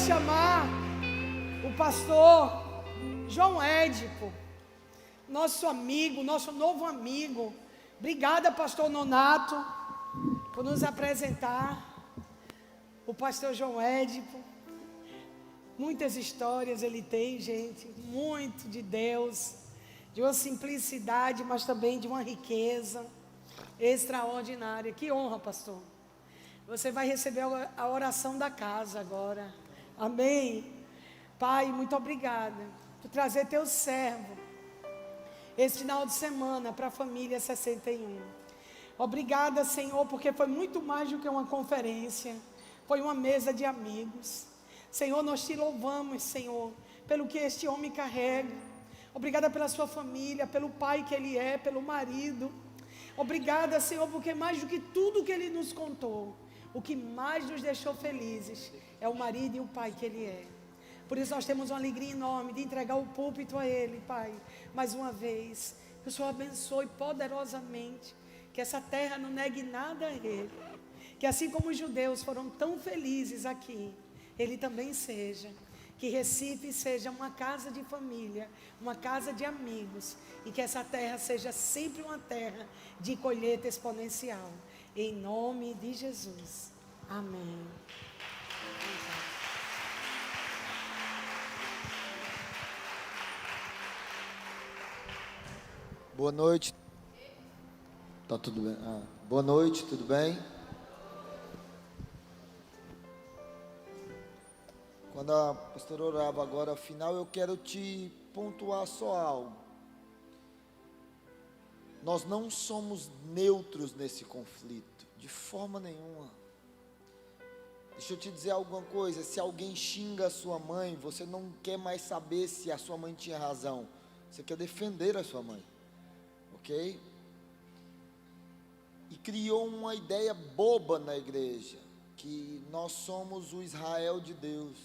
chamar o pastor João Édipo, nosso amigo, nosso novo amigo. Obrigada, pastor Nonato, por nos apresentar. O pastor João Édipo, muitas histórias ele tem, gente, muito de Deus, de uma simplicidade, mas também de uma riqueza extraordinária. Que honra, pastor. Você vai receber a oração da casa agora. Amém. Pai, muito obrigada por trazer teu servo esse final de semana para a família 61. Obrigada, Senhor, porque foi muito mais do que uma conferência. Foi uma mesa de amigos. Senhor, nós te louvamos, Senhor, pelo que este homem carrega. Obrigada pela sua família, pelo pai que ele é, pelo marido. Obrigada, Senhor, porque mais do que tudo que ele nos contou, o que mais nos deixou felizes é o marido e o pai que ele é. Por isso nós temos uma alegria enorme de entregar o púlpito a ele, Pai. Mais uma vez, que o Senhor abençoe poderosamente, que essa terra não negue nada a ele. Que assim como os judeus foram tão felizes aqui, ele também seja. Que Recife seja uma casa de família, uma casa de amigos. E que essa terra seja sempre uma terra de colheita exponencial. Em nome de Jesus. Amém. Boa noite. Tá tudo bem? Boa noite, tudo bem? Quando a pastora orava agora, afinal, eu quero te pontuar só algo. Nós não somos neutros nesse conflito, de forma nenhuma. Deixa eu te dizer alguma coisa, se alguém xinga a sua mãe, você não quer mais saber se a sua mãe tinha razão. Você quer defender a sua mãe. Ok? E criou uma ideia boba na igreja, que nós somos o Israel de Deus.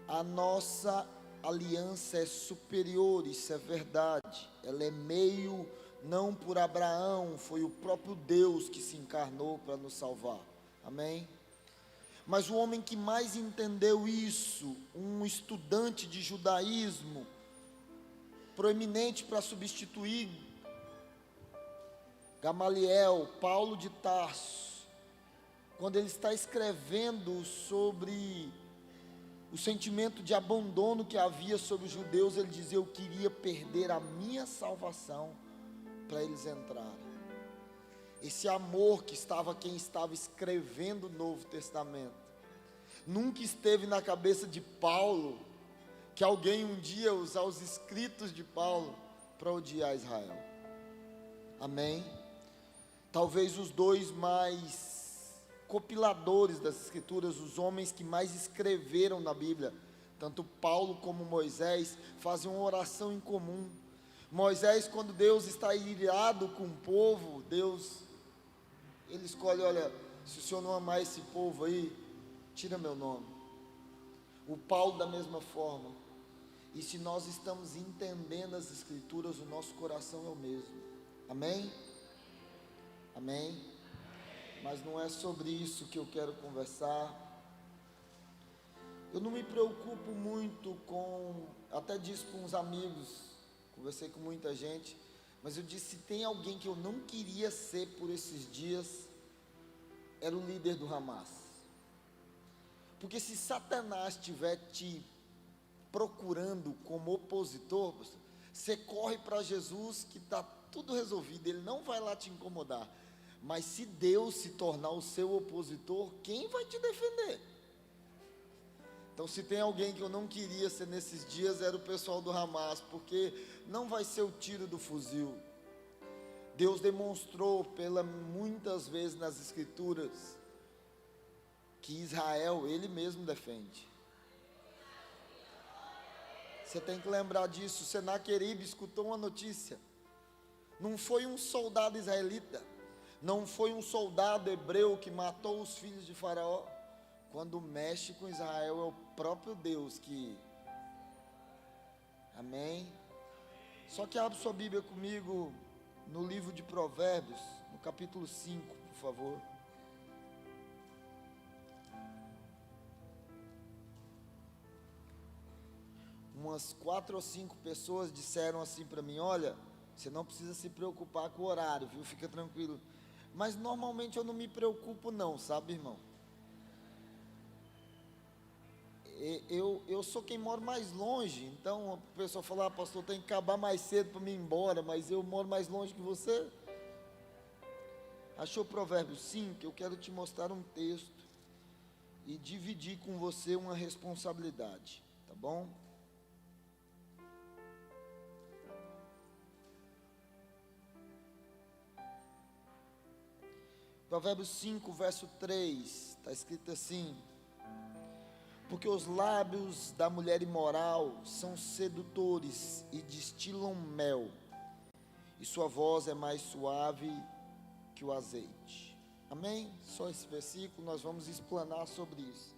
A nossa aliança é superior, isso é verdade. Ela é meio, não por Abraão, foi o próprio Deus que se encarnou para nos salvar. Amém? Mas o homem que mais entendeu isso, um estudante de judaísmo, proeminente para substituir Gamaliel, Paulo de Tarso, quando ele está escrevendo sobre o sentimento de abandono que havia sobre os judeus, ele dizia: eu queria perder a minha salvação para eles entrarem. Esse amor que estava quem estava escrevendo o Novo Testamento, nunca esteve na cabeça de Paulo que alguém um dia usar os escritos de Paulo para odiar Israel. Amém? Talvez os dois mais compiladores das escrituras, os homens que mais escreveram na Bíblia, tanto Paulo como Moisés, fazem uma oração em comum. Moisés, quando Deus está irado com o povo, ele escolhe: olha, se o Senhor não amar esse povo aí, tira meu nome. O Paulo da mesma forma. E se nós estamos entendendo as escrituras, o nosso coração é o mesmo. Amém? Amém? Mas não é sobre isso que eu quero conversar. Eu não me preocupo muito com, até disse com uns amigos, conversei com muita gente, mas eu disse: se tem alguém que eu não queria ser por esses dias, era o líder do Hamas. Porque se Satanás estiver te procurando como opositor, você corre para Jesus que está tudo resolvido, ele não vai lá te incomodar. Mas se Deus se tornar o seu opositor, quem vai te defender? Então, se tem alguém que eu não queria ser nesses dias, era o pessoal do Hamas, porque não vai ser o tiro do fuzil. Deus demonstrou muitas vezes nas escrituras que Israel, ele mesmo defende. Você tem que lembrar disso. Senaqueribe escutou uma notícia. Não foi um soldado israelita, não foi um soldado hebreu que matou os filhos de Faraó. Quando mexe com Israel, é o próprio Deus que... Amém? Só que abra sua Bíblia comigo no livro de Provérbios, no capítulo 5, por favor. umas 4 ou 5 pessoas disseram assim para mim: olha, você não precisa se preocupar com o horário, viu? Fica tranquilo. Mas normalmente eu não me preocupo não, sabe, irmão? Eu sou quem mora mais longe, então a pessoa fala: ah, pastor, tem que acabar mais cedo para mim ir embora, mas eu moro mais longe que você. Achou Provérbios 5? Eu quero te mostrar um texto e dividir com você uma responsabilidade, tá bom? Provérbios 5, verso 3, está escrito assim: porque os lábios da mulher imoral são sedutores e destilam mel, e sua voz é mais suave que o azeite. Amém? Só esse versículo, nós vamos explanar sobre isso.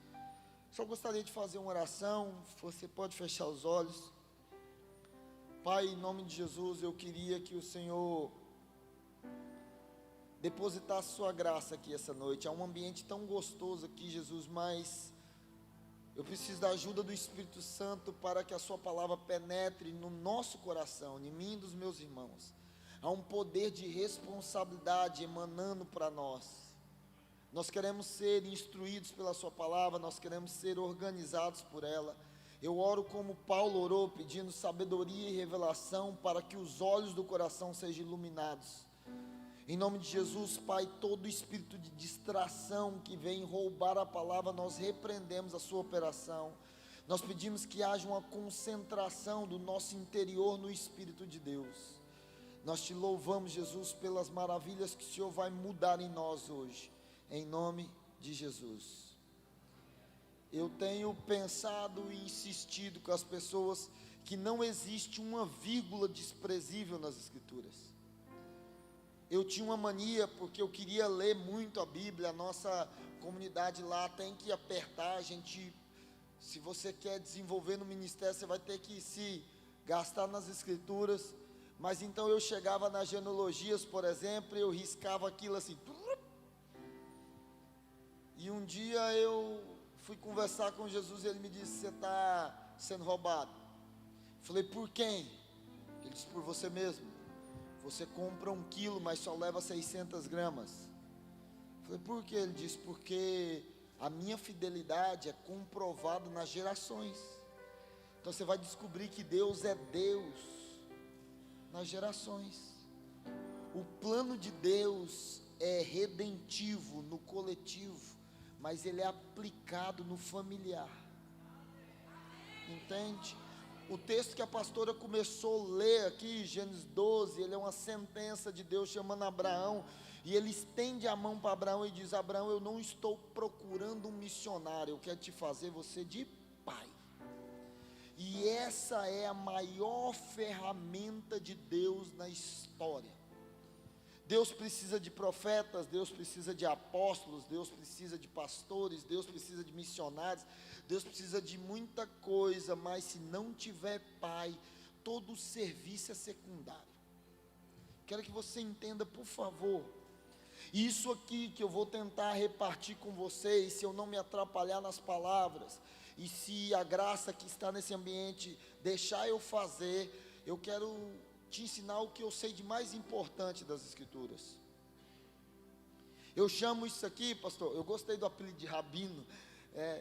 Só gostaria de fazer uma oração, você pode fechar os olhos. Pai, em nome de Jesus, eu queria que o Senhor depositasse sua graça aqui essa noite. Há um ambiente tão gostoso aqui, Jesus, mas eu preciso da ajuda do Espírito Santo para que a sua palavra penetre no nosso coração, em mim e dos meus irmãos. Há um poder de responsabilidade emanando para nós. Nós queremos ser instruídos pela sua palavra, nós queremos ser organizados por ela. Eu oro como Paulo orou, pedindo sabedoria e revelação para que os olhos do coração sejam iluminados. Em nome de Jesus, Pai, todo espírito de distração que vem roubar a palavra, nós repreendemos a sua operação. Nós pedimos que haja uma concentração do nosso interior no Espírito de Deus. Nós te louvamos, Jesus, pelas maravilhas que o Senhor vai mudar em nós hoje. Em nome de Jesus. Eu tenho pensado e insistido com as pessoas que não existe uma vírgula desprezível nas Escrituras. Eu tinha uma mania, porque eu queria ler muito a Bíblia. A nossa comunidade lá tem que apertar. A gente, se você quer desenvolver no ministério, você vai ter que se gastar nas Escrituras. Mas então eu chegava nas genealogias, por exemplo, eu riscava aquilo assim. E um dia eu fui conversar com Jesus e ele me disse: você está sendo roubado. Eu falei: por quem? Ele disse: por você mesmo. Você compra 1 quilo, mas só leva 600 gramas. Eu falei: por quê? Ele disse: porque a minha fidelidade é comprovada nas gerações. Então você vai descobrir que Deus é Deus nas gerações. O plano de Deus é redentivo no coletivo, mas ele é aplicado no familiar. Entende? O texto que a pastora começou a ler aqui, Gênesis 12, ele é uma sentença de Deus chamando Abraão, e ele estende a mão para Abraão e diz: Abraão, eu não estou procurando um missionário, eu quero te fazer você de pai. E essa é a maior ferramenta de Deus na história. Deus precisa de profetas, Deus precisa de apóstolos, Deus precisa de pastores, Deus precisa de missionários, Deus precisa de muita coisa, mas se não tiver pai, todo serviço é secundário. Quero que você entenda, por favor, isso aqui que eu vou tentar repartir com vocês, se eu não me atrapalhar nas palavras, e se a graça que está nesse ambiente deixar eu fazer, eu quero te ensinar o que eu sei de mais importante das Escrituras. Eu chamo isso aqui, pastor, eu gostei do apelido de rabino.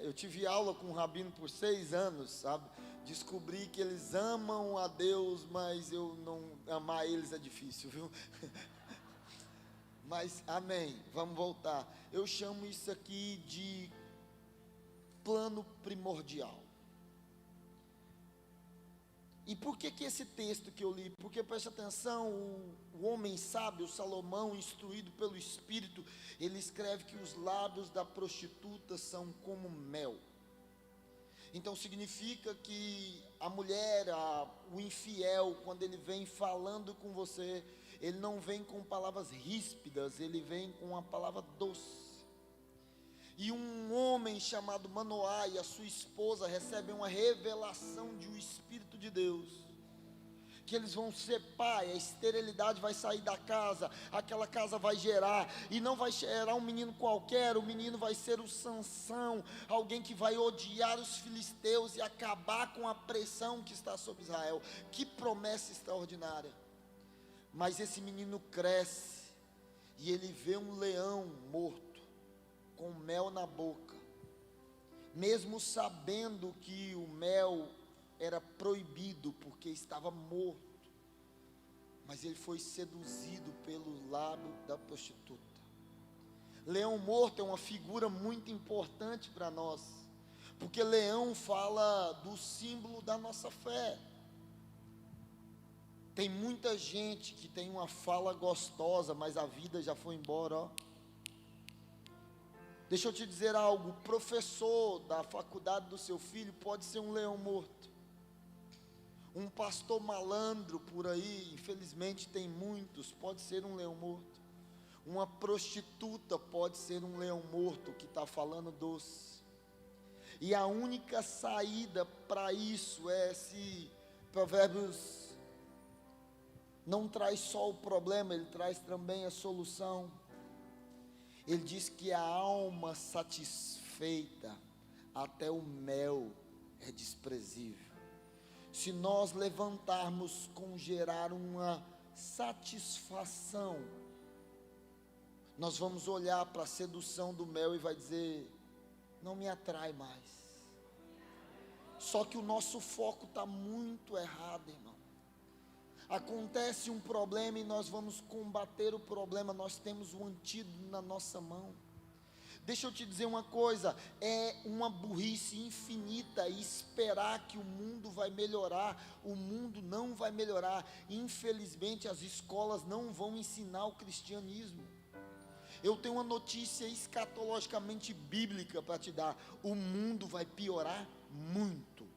Eu tive aula com um rabino por 6 anos, sabe? Descobri que eles amam a Deus, mas eu não amar eles é difícil, viu? Mas amém, vamos voltar. Eu chamo isso aqui de plano primordial. E por que esse texto que eu li? Porque preste atenção, o homem sábio, Salomão, instruído pelo Espírito, ele escreve que os lábios da prostituta são como mel. Então significa que a mulher, o infiel, quando ele vem falando com você, ele não vem com palavras ríspidas, ele vem com uma palavra doce. E um homem chamado Manoá e a sua esposa recebem uma revelação de um Espírito de Deus, que eles vão ser pai, a esterilidade vai sair da casa, aquela casa vai gerar, e não vai gerar um menino qualquer, o menino vai ser o Sansão, alguém que vai odiar os filisteus e acabar com a pressão que está sobre Israel. Que promessa extraordinária! Mas esse menino cresce, e ele vê um leão morto, com mel na boca, mesmo sabendo que o mel era proibido, porque estava morto, mas ele foi seduzido pelo lábio da prostituta. Leão morto é uma figura muito importante para nós, porque leão fala do símbolo da nossa fé. Tem muita gente que tem uma fala gostosa, mas a vida já foi embora, ó. Deixa eu te dizer algo, o professor da faculdade do seu filho pode ser um leão morto. Um pastor malandro por aí, infelizmente tem muitos, pode ser um leão morto. Uma prostituta pode ser um leão morto que está falando doce. E a única saída para isso é se Provérbios não traz só o problema, ele traz também a solução. Ele diz que a alma satisfeita, até o mel é desprezível. Se nós levantarmos com gerar uma satisfação, nós vamos olhar para a sedução do mel e vai dizer, não me atrai mais. Só que o nosso foco está muito errado, irmão. Acontece um problema e nós vamos combater o problema, nós temos o antídoto na nossa mão. Deixa eu te dizer uma coisa, é uma burrice infinita esperar que o mundo vai melhorar. O mundo não vai melhorar. Infelizmente as escolas não vão ensinar o cristianismo. Eu tenho uma notícia escatologicamente bíblica para te dar: o mundo vai piorar muito.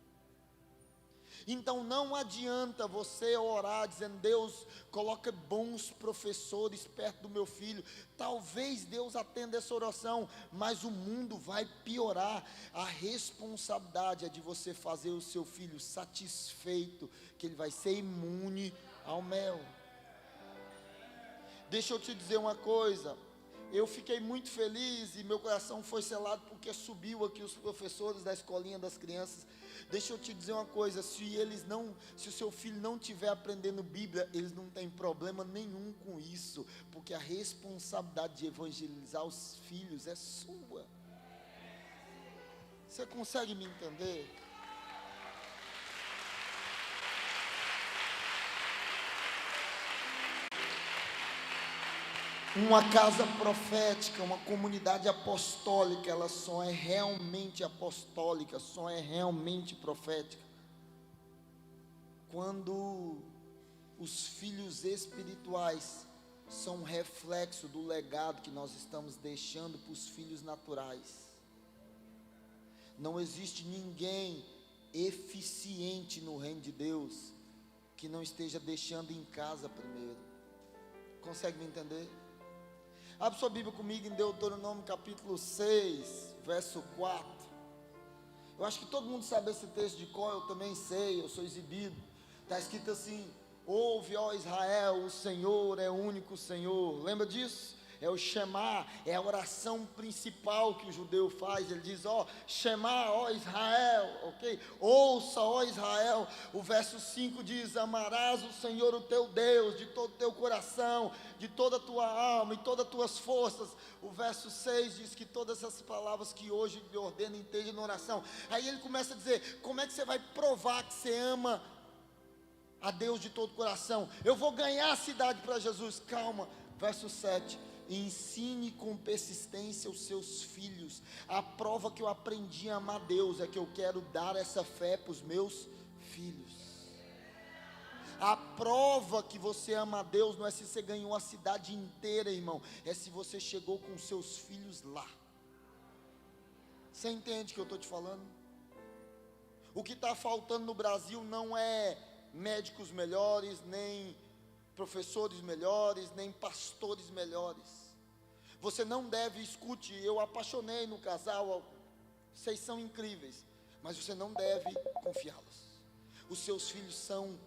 Então não adianta você orar dizendo, Deus, coloca bons professores perto do meu filho. Talvez Deus atenda essa oração, mas o mundo vai piorar. A responsabilidade é de você fazer o seu filho satisfeito, que ele vai ser imune ao mel. Deixa eu te dizer uma coisa, eu fiquei muito feliz e meu coração foi selado porque subiu aqui os professores da escolinha das crianças. Deixa eu te dizer uma coisa, se o seu filho não estiver aprendendo Bíblia, eles não têm problema nenhum com isso, porque a responsabilidade de evangelizar os filhos é sua. Você consegue me entender? Uma casa profética, uma comunidade apostólica, ela só é realmente apostólica, só é realmente profética quando os filhos espirituais são um reflexo do legado que nós estamos deixando para os filhos naturais. Não existe ninguém eficiente no reino de Deus que não esteja deixando em casa primeiro. Consegue me entender? Abre sua Bíblia comigo em Deuteronômio capítulo 6, verso 4. Eu acho que todo mundo sabe esse texto de cor, eu também sei, eu sou exibido. Está escrito assim: ouve, ó Israel, o Senhor é o único Senhor. Lembra disso? É o Shema, é a oração principal que o judeu faz. Ele diz, ó, Shema, ó Israel, ok? Ouça, ó Israel. O verso 5 diz, amarás o Senhor o teu Deus, de todo o teu coração, de toda a tua alma e todas as tuas forças. O verso 6 diz que todas essas palavras que hoje lhe ordeno estejam na oração. Aí ele começa a dizer, como é que você vai provar que você ama a Deus de todo o coração? Eu vou ganhar a cidade para Jesus. Calma, verso 7. Ensine com persistência os seus filhos. A prova que eu aprendi a amar Deus é que eu quero dar essa fé para os meus filhos. A prova que você ama a Deus não é se você ganhou a cidade inteira, irmão, é se você chegou com seus filhos lá. Você entende o que eu estou te falando? O que está faltando no Brasil não é médicos melhores, nem professores melhores, nem pastores melhores. Você não deve, escute, eu apaixonei no casal, vocês são incríveis, mas você não deve confiá-los. Os seus filhos são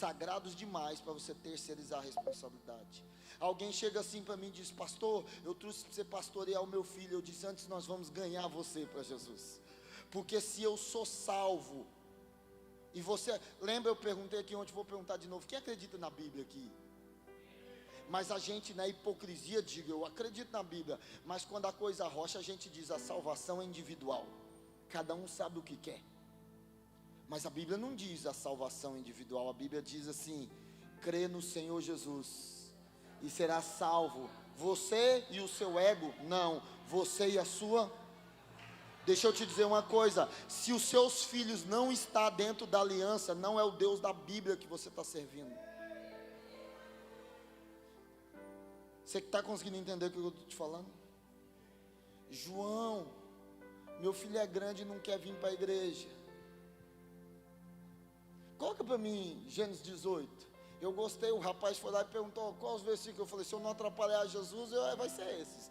sagrados demais para você terceirizar a responsabilidade. Alguém chega assim para mim e diz: pastor, eu trouxe para você pastorear o meu filho. Eu disse: antes nós vamos ganhar você para Jesus. Porque se eu sou salvo, e você, lembra, eu perguntei aqui ontem, vou perguntar de novo: quem acredita na Bíblia aqui? Mas a gente na hipocrisia diga: eu acredito na Bíblia, mas quando a coisa rocha a gente diz: a salvação é individual, cada um sabe o que quer. Mas a Bíblia não diz a salvação individual, a Bíblia diz assim: crê no Senhor Jesus e será salvo, você e o seu ego. Não, você e a sua. Deixa eu te dizer uma coisa: se os seus filhos não estão dentro da aliança, não é o Deus da Bíblia que você está servindo. Você que está conseguindo entender o que eu estou te falando? João, meu filho é grande e não quer vir para a igreja. Coloca para mim Gênesis 18. Eu gostei, o rapaz foi lá e perguntou qual os versículos. Eu falei: se eu não atrapalhar Jesus, vai ser esses.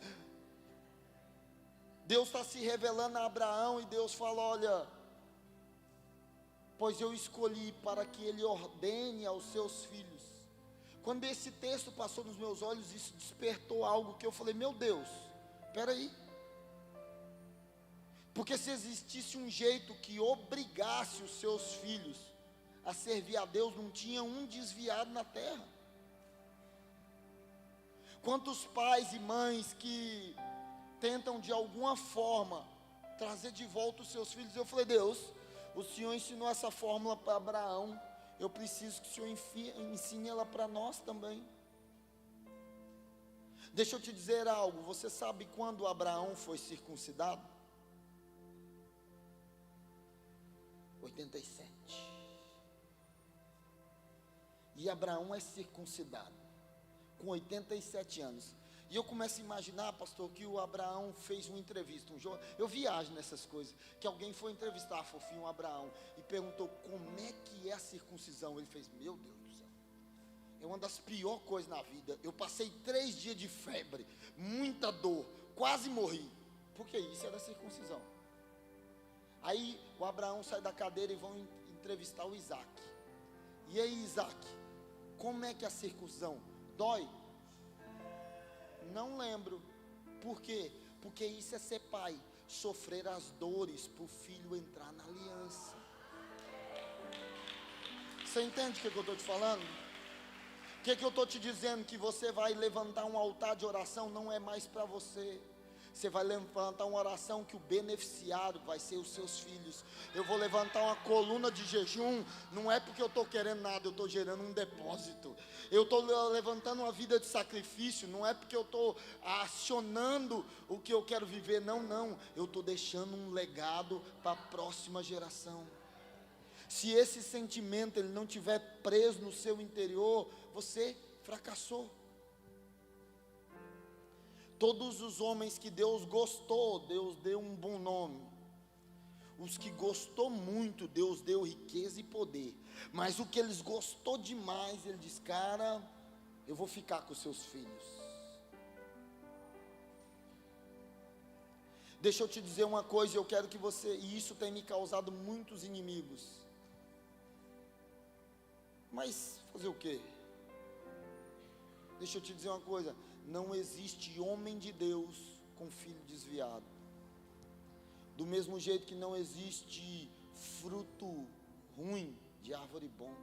Deus está se revelando a Abraão e Deus fala: olha, pois eu escolhi para que ele ordene aos seus filhos. Quando esse texto passou nos meus olhos, isso despertou algo que eu falei: meu Deus, espera aí. Porque se existisse um jeito que obrigasse os seus filhos a servir a Deus, não tinha um desviado na terra. Quantos pais e mães que tentam de alguma forma trazer de volta os seus filhos? Eu falei: Deus, o Senhor ensinou essa fórmula para Abraão, eu preciso que o Senhor ensine ela para nós também. Deixa eu te dizer algo: você sabe quando Abraão foi circuncidado? 87. E Abraão é circuncidado com 87 anos. E eu começo a imaginar, pastor, que o Abraão fez uma entrevista, eu viajo nessas coisas, que alguém foi entrevistar fofinho o Abraão e perguntou como é que é a circuncisão. Ele fez: meu Deus do céu, é uma das piores coisas na vida. Eu passei 3 dias de febre, muita dor, quase morri, porque isso era circuncisão. Aí o Abraão sai da cadeira e vão entrevistar o Isaac. E aí, Isaac, como é que é a circuncisão? Dói? Não lembro. Por quê? Porque isso é ser pai, sofrer as dores para o filho entrar na aliança. Você entende o que eu estou te falando? O que eu estou te dizendo? Que você vai levantar um altar de oração, não é mais para você. Você vai levantar uma oração que o beneficiário vai ser os seus filhos. Eu vou levantar uma coluna de jejum, não é porque eu estou querendo nada, eu estou gerando um depósito. Eu estou levantando uma vida de sacrifício, não é porque eu estou acionando o que eu quero viver, não. Eu estou deixando um legado para a próxima geração. Se esse sentimento ele não estiver preso no seu interior, você fracassou. Todos os homens que Deus gostou, Deus deu um bom nome. Os que gostou muito, Deus deu riqueza e poder. Mas o que eles gostou demais, Ele diz: cara, eu vou ficar com os seus filhos. Deixa eu te dizer uma coisa, eu quero que você, e isso tem me causado muitos inimigos. Mas fazer o quê? Deixa eu te dizer uma coisa: não existe homem de Deus com filho desviado. Do mesmo jeito que não existe fruto ruim de árvore bom.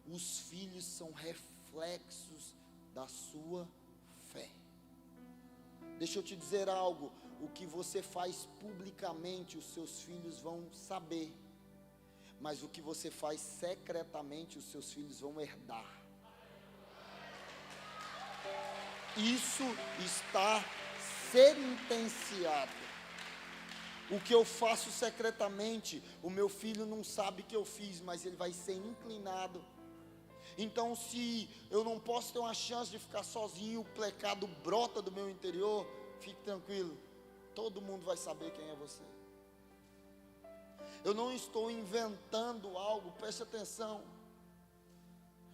Os filhos são reflexos da sua fé. Deixa eu te dizer algo: o que você faz publicamente, os seus filhos vão saber. Mas o que você faz secretamente, os seus filhos vão herdar. Isso está sentenciado. O que eu faço secretamente, o meu filho não sabe que eu fiz, mas ele vai ser inclinado. Então, se eu não posso ter uma chance de ficar sozinho, o pecado brota do meu interior, fique tranquilo, todo mundo vai saber quem é você. Eu não estou inventando algo, preste atenção.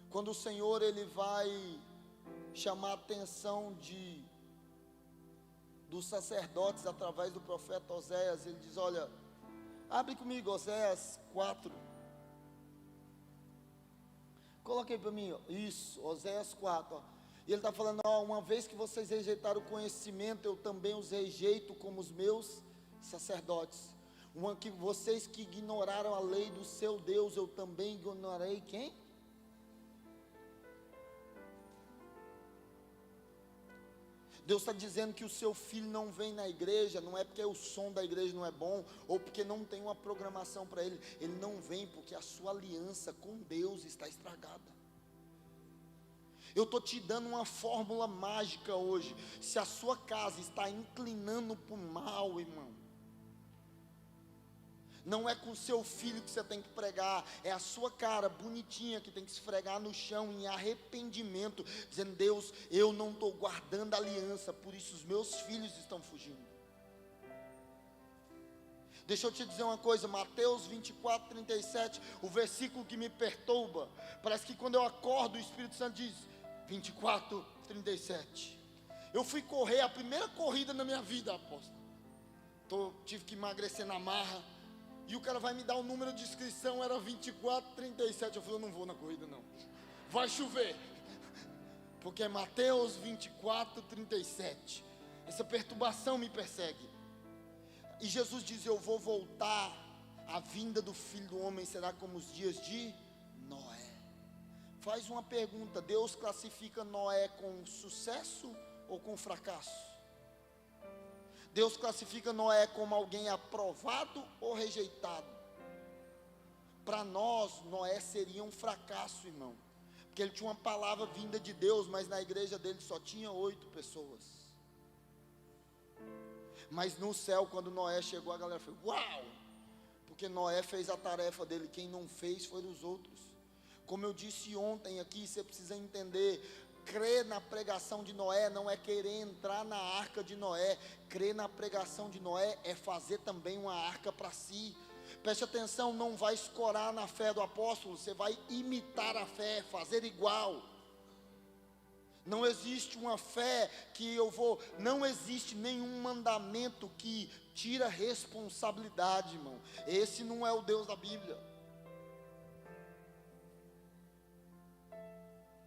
Quando o Senhor ele vai chamar a atenção dos sacerdotes através do profeta Oséias, ele diz: olha, Abre comigo, Oséias 4. Coloquei para mim, ó. Isso, Oséias 4. Ó. E ele está falando, ó, uma vez que vocês rejeitaram o conhecimento, eu também os rejeito como os meus sacerdotes. Vocês que ignoraram a lei do seu Deus, eu também ignorarei quem? Deus está dizendo que o seu filho não vem na igreja, não é porque o som da igreja não é bom, ou porque não tem uma programação para ele. Ele não vem porque a sua aliança com Deus está estragada. Eu estou te dando uma fórmula mágica hoje. Se a sua casa está inclinando para o mal, irmão, não é com o seu filho que você tem que pregar, é a sua cara bonitinha que tem que esfregar no chão em arrependimento, dizendo: Deus, eu não estou guardando aliança, por isso os meus filhos estão fugindo. Deixa eu te dizer uma coisa, Mateus 24, 37, o versículo que me perturba, parece que quando eu acordo o Espírito Santo diz, 24, 37, eu fui correr a primeira corrida na minha vida, apóstolo, tive que emagrecer na marra, e o cara vai me dar o número de inscrição, era 24, 37, eu falei, eu não vou na corrida não, vai chover, porque é Mateus 24, 37, essa perturbação me persegue, e Jesus diz, eu vou voltar, a vinda do Filho do Homem será como os dias de Noé. Faz uma pergunta, Deus classifica Noé com sucesso ou com fracasso? Deus classifica Noé como alguém aprovado ou rejeitado? Para nós, Noé seria um fracasso, irmão, porque ele tinha uma palavra vinda de Deus, mas na igreja dele só tinha 8 pessoas. Mas no céu, quando Noé chegou, a galera falou, uau, porque Noé fez a tarefa dele, quem não fez foram os outros. Como eu disse ontem aqui, você precisa entender, crer na pregação de Noé não é querer entrar na arca de Noé, crer na pregação de Noé é fazer também uma arca para si. Preste atenção, não vai escorar na fé do apóstolo, você vai imitar a fé, fazer igual. Não existe uma fé que não existe nenhum mandamento que tira responsabilidade, irmão. Esse não é o Deus da Bíblia.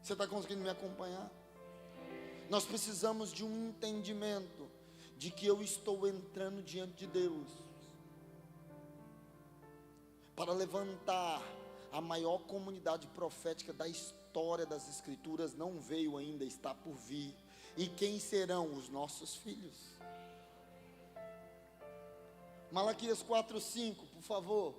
Você está conseguindo me acompanhar? Nós precisamos de um entendimento de que eu estou entrando diante de Deus para levantar a maior comunidade profética da história das Escrituras. Não veio ainda, está por vir. E quem serão? Os nossos filhos. Malaquias 4:5, por favor.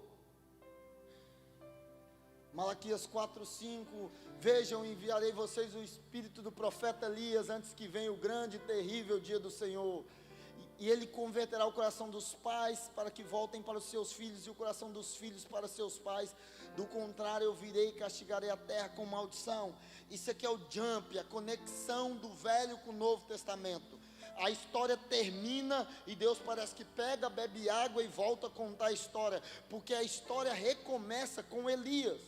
Malaquias 4:5, vejam, enviarei vocês o espírito do profeta Elias, antes que venha o grande e terrível dia do Senhor, e ele converterá o coração dos pais, para que voltem para os seus filhos, e o coração dos filhos para seus pais, do contrário eu virei e castigarei a terra com maldição. Isso aqui é o jump, a conexão do Velho com o Novo Testamento. A história termina e Deus parece que pega, bebe água e volta a contar a história, porque a história recomeça com Elias,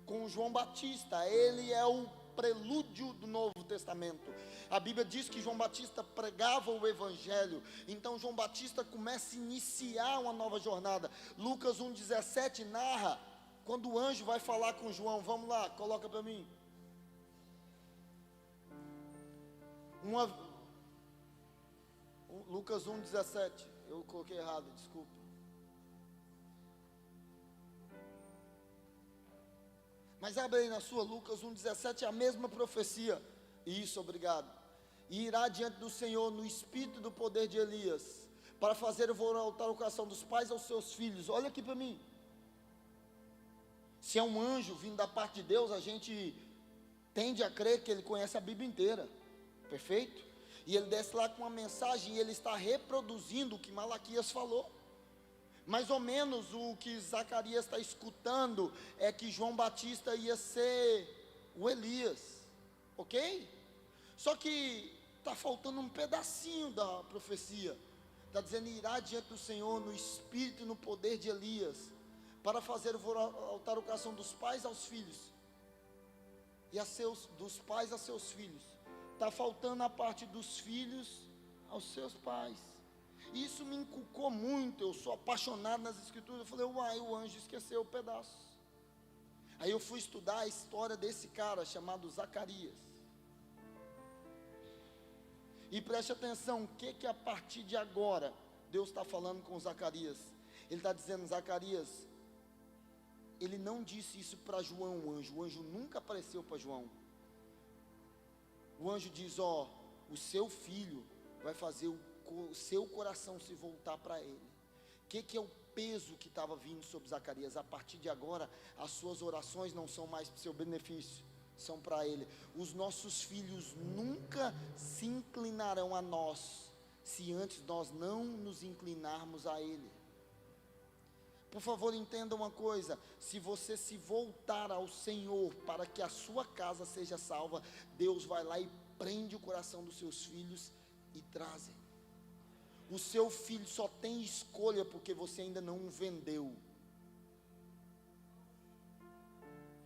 com João Batista. Ele é o prelúdio do Novo Testamento. A Bíblia diz que João Batista pregava o Evangelho, então João Batista começa a iniciar uma nova jornada. Lucas 1,17 narra, quando o anjo vai falar com João, vamos lá, coloca para mim. Lucas 1,17, eu coloquei errado, desculpa. Mas abre aí na sua, Lucas 1,17, é a mesma profecia. Isso, obrigado. E irá diante do Senhor no espírito do poder de Elias, para fazer voltar o coração dos pais aos seus filhos. Olha aqui para mim. Se é um anjo vindo da parte de Deus, a gente tende a crer que ele conhece a Bíblia inteira. Perfeito? E ele desce lá com uma mensagem e ele está reproduzindo o que Malaquias falou. Mais ou menos o que Zacarias está escutando é que João Batista ia ser o Elias, ok? Só que está faltando um pedacinho da profecia. Está dizendo, irá diante do Senhor no espírito e no poder de Elias, para fazer voltar o coração dos pais aos filhos, e dos pais a seus filhos. Está faltando a parte dos filhos aos seus pais. E isso me inculcou muito. Eu sou apaixonado nas escrituras. Eu falei, uai, o anjo esqueceu o pedaço. Aí eu fui estudar a história desse cara chamado Zacarias. E preste atenção, o que a partir de agora Deus está falando com Zacarias? Ele está dizendo, Zacarias, ele não disse isso para João, o anjo nunca apareceu para João. O anjo diz, ó, o seu filho vai fazer o seu coração se voltar para ele. O que é o peso que estava vindo sobre Zacarias? A partir de agora, as suas orações não são mais para o seu benefício, são para ele. Os nossos filhos nunca se inclinarão a nós, se antes nós não nos inclinarmos a ele. Por favor, entenda uma coisa, se você se voltar ao Senhor para que a sua casa seja salva, Deus vai lá e prende o coração dos seus filhos e trazem. O seu filho só tem escolha porque você ainda não o vendeu.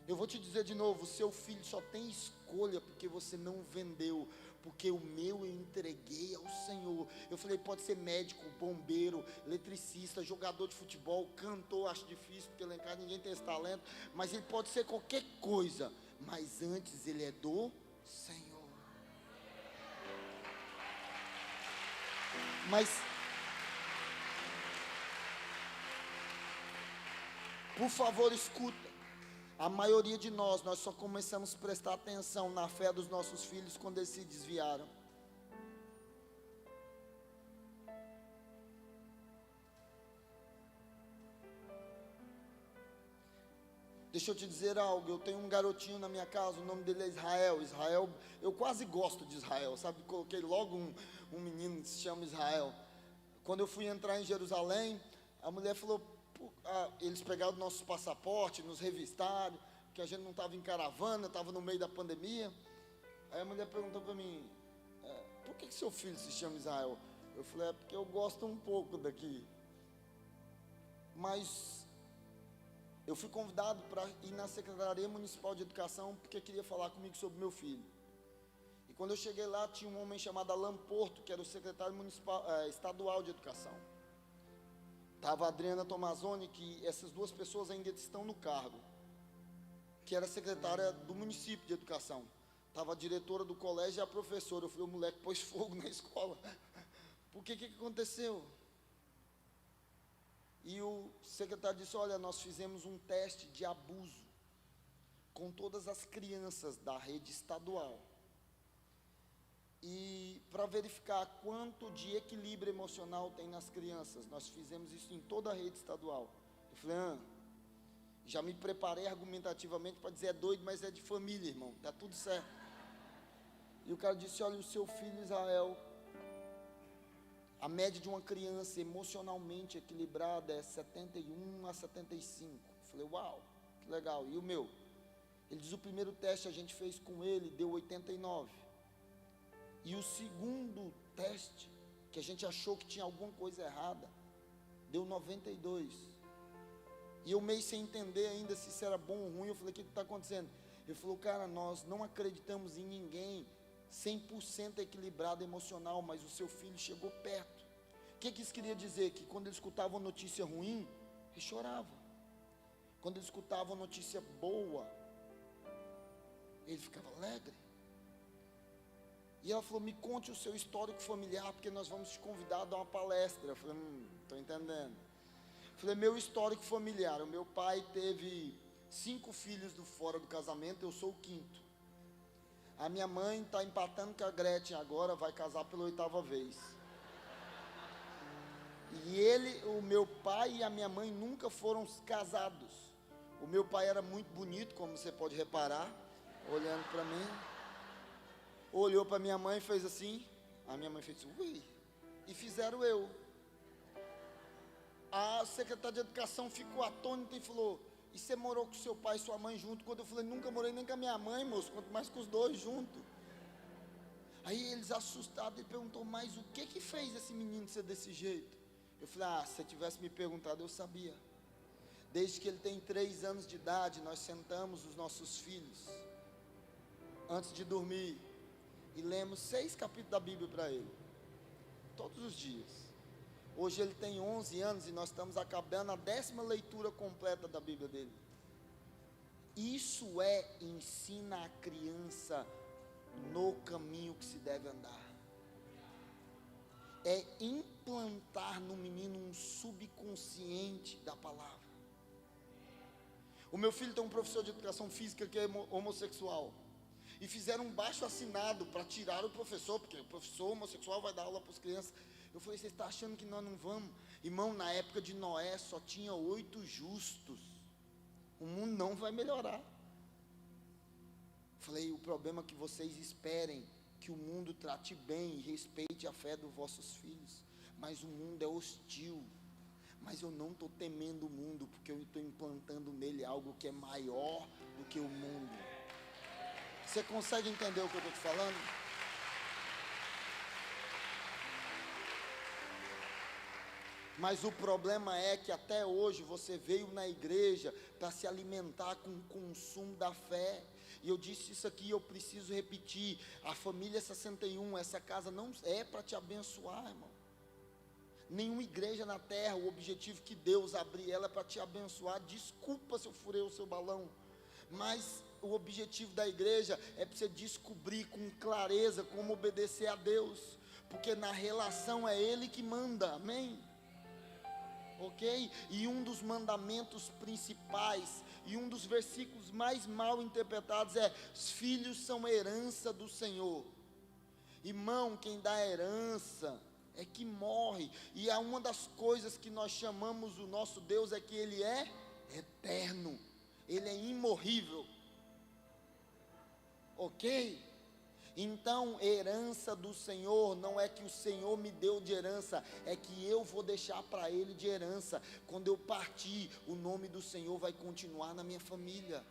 Eu vou te dizer de novo, o seu filho só tem escolha porque você não o vendeu. Porque o meu eu entreguei ao Senhor. Eu falei, pode ser médico, bombeiro, eletricista, jogador de futebol, cantor, acho difícil, porque lá em casa ninguém tem esse talento. Mas ele pode ser qualquer coisa. Mas antes ele é do Senhor. Mas, por favor, escuta. A maioria de nós só começamos a prestar atenção na fé dos nossos filhos quando eles se desviaram. Deixa eu te dizer algo, eu tenho um garotinho na minha casa, o nome dele é Israel. Israel, eu quase gosto de Israel, sabe? Coloquei logo um menino que se chama Israel. Quando eu fui entrar em Jerusalém, a mulher falou, eles pegaram nossos passaportes, nos revistaram, que a gente não estava em caravana, estava no meio da pandemia. Aí a mulher perguntou para mim, por que seu filho se chama Israel? Eu falei, porque eu gosto um pouco daqui. Mas eu fui convidado para ir na Secretaria Municipal de Educação, porque queria falar comigo sobre meu filho. E quando eu cheguei lá, tinha um homem chamado Alan Porto, que era o secretário estadual de Educação. Estava a Adriana Tomazoni, que essas duas pessoas ainda estão no cargo, que era secretária do município de educação. Estava a diretora do colégio e a professora. Eu falei, o moleque pôs fogo na escola. Por que aconteceu? E o secretário disse, olha, nós fizemos um teste de abuso com todas as crianças da rede estadual. E para verificar quanto de equilíbrio emocional tem nas crianças, nós fizemos isso em toda a rede estadual. Eu falei, já me preparei argumentativamente para dizer, é doido, mas é de família, irmão, está tudo certo. E o cara disse, olha, o seu filho Israel, a média de uma criança emocionalmente equilibrada é 71 a 75. Eu falei, uau, que legal. E o meu? Ele diz, o primeiro teste a gente fez com ele, deu 89. E o segundo teste, que a gente achou que tinha alguma coisa errada, deu 92. E eu meio sem entender ainda se isso era bom ou ruim. Eu falei, o que está acontecendo? Ele falou, cara, nós não acreditamos em ninguém 100% equilibrado emocional, mas o seu filho chegou perto. O que isso queria dizer? Que quando ele escutava uma notícia ruim, ele chorava. Quando ele escutava uma notícia boa, ele ficava alegre. E ela falou, me conte o seu histórico familiar, porque nós vamos te convidar a dar uma palestra. Eu falei, estou entendendo. Eu falei, meu histórico familiar, o meu pai teve 5 filhos fora do casamento, eu sou o 5º. A minha mãe está empatando com a Gretchen agora, vai casar pela 8ª vez. E o meu pai e a minha mãe nunca foram casados. O meu pai era muito bonito, como você pode reparar, olhando para mim. Olhou para minha mãe e fez assim. A minha mãe fez ui. E fizeram eu. A secretária de educação ficou atônita e falou, e você morou com seu pai e sua mãe junto? Quando eu falei, nunca morei nem com a minha mãe, moço, quanto mais com os dois juntos. Aí eles assustados, ele perguntou, mas o que fez esse menino ser desse jeito? Eu falei, se você tivesse me perguntado, eu sabia. Desde que ele tem 3 anos de idade, nós sentamos os nossos filhos, antes de dormir, e lemos 6 capítulos da Bíblia para ele, todos os dias. Hoje ele tem 11 anos e nós estamos acabando a 10ª leitura completa da Bíblia dele. Isso ensina a criança no caminho que se deve andar. É implantar no menino um subconsciente da palavra. O meu filho tem um professor de educação física que é homossexual. E fizeram um baixo-assinado para tirar o professor, porque o professor homossexual vai dar aula para as crianças. Eu falei, você está achando que nós não vamos? Irmão, na época de Noé só tinha 8 justos. O mundo não vai melhorar. Falei, o problema é que vocês esperem que o mundo trate bem e respeite a fé dos vossos filhos. Mas o mundo é hostil. Mas eu não estou temendo o mundo, porque eu estou implantando nele algo que é maior do que o mundo. Você consegue entender o que eu estou te falando? Mas o problema é que até hoje você veio na igreja para se alimentar com o consumo da fé. E eu disse isso aqui, eu preciso repetir. A família 61, essa casa não é para te abençoar, irmão. Nenhuma igreja na terra, o objetivo que Deus abrir ela é para te abençoar. Desculpa se eu furei o seu balão, mas o objetivo da igreja é para você descobrir com clareza como obedecer a Deus, porque na relação é Ele que manda, amém? Ok? E um dos mandamentos principais, e um dos versículos mais mal interpretados é: os filhos são herança do Senhor. Irmão, quem dá herança é que morre. E é uma das coisas que nós chamamos o nosso Deus é que Ele é eterno, Ele é imorrível. Ok? Então, herança do Senhor não é que o Senhor me deu de herança, é que eu vou deixar para Ele de herança. Quando eu partir, o nome do Senhor vai continuar na minha família.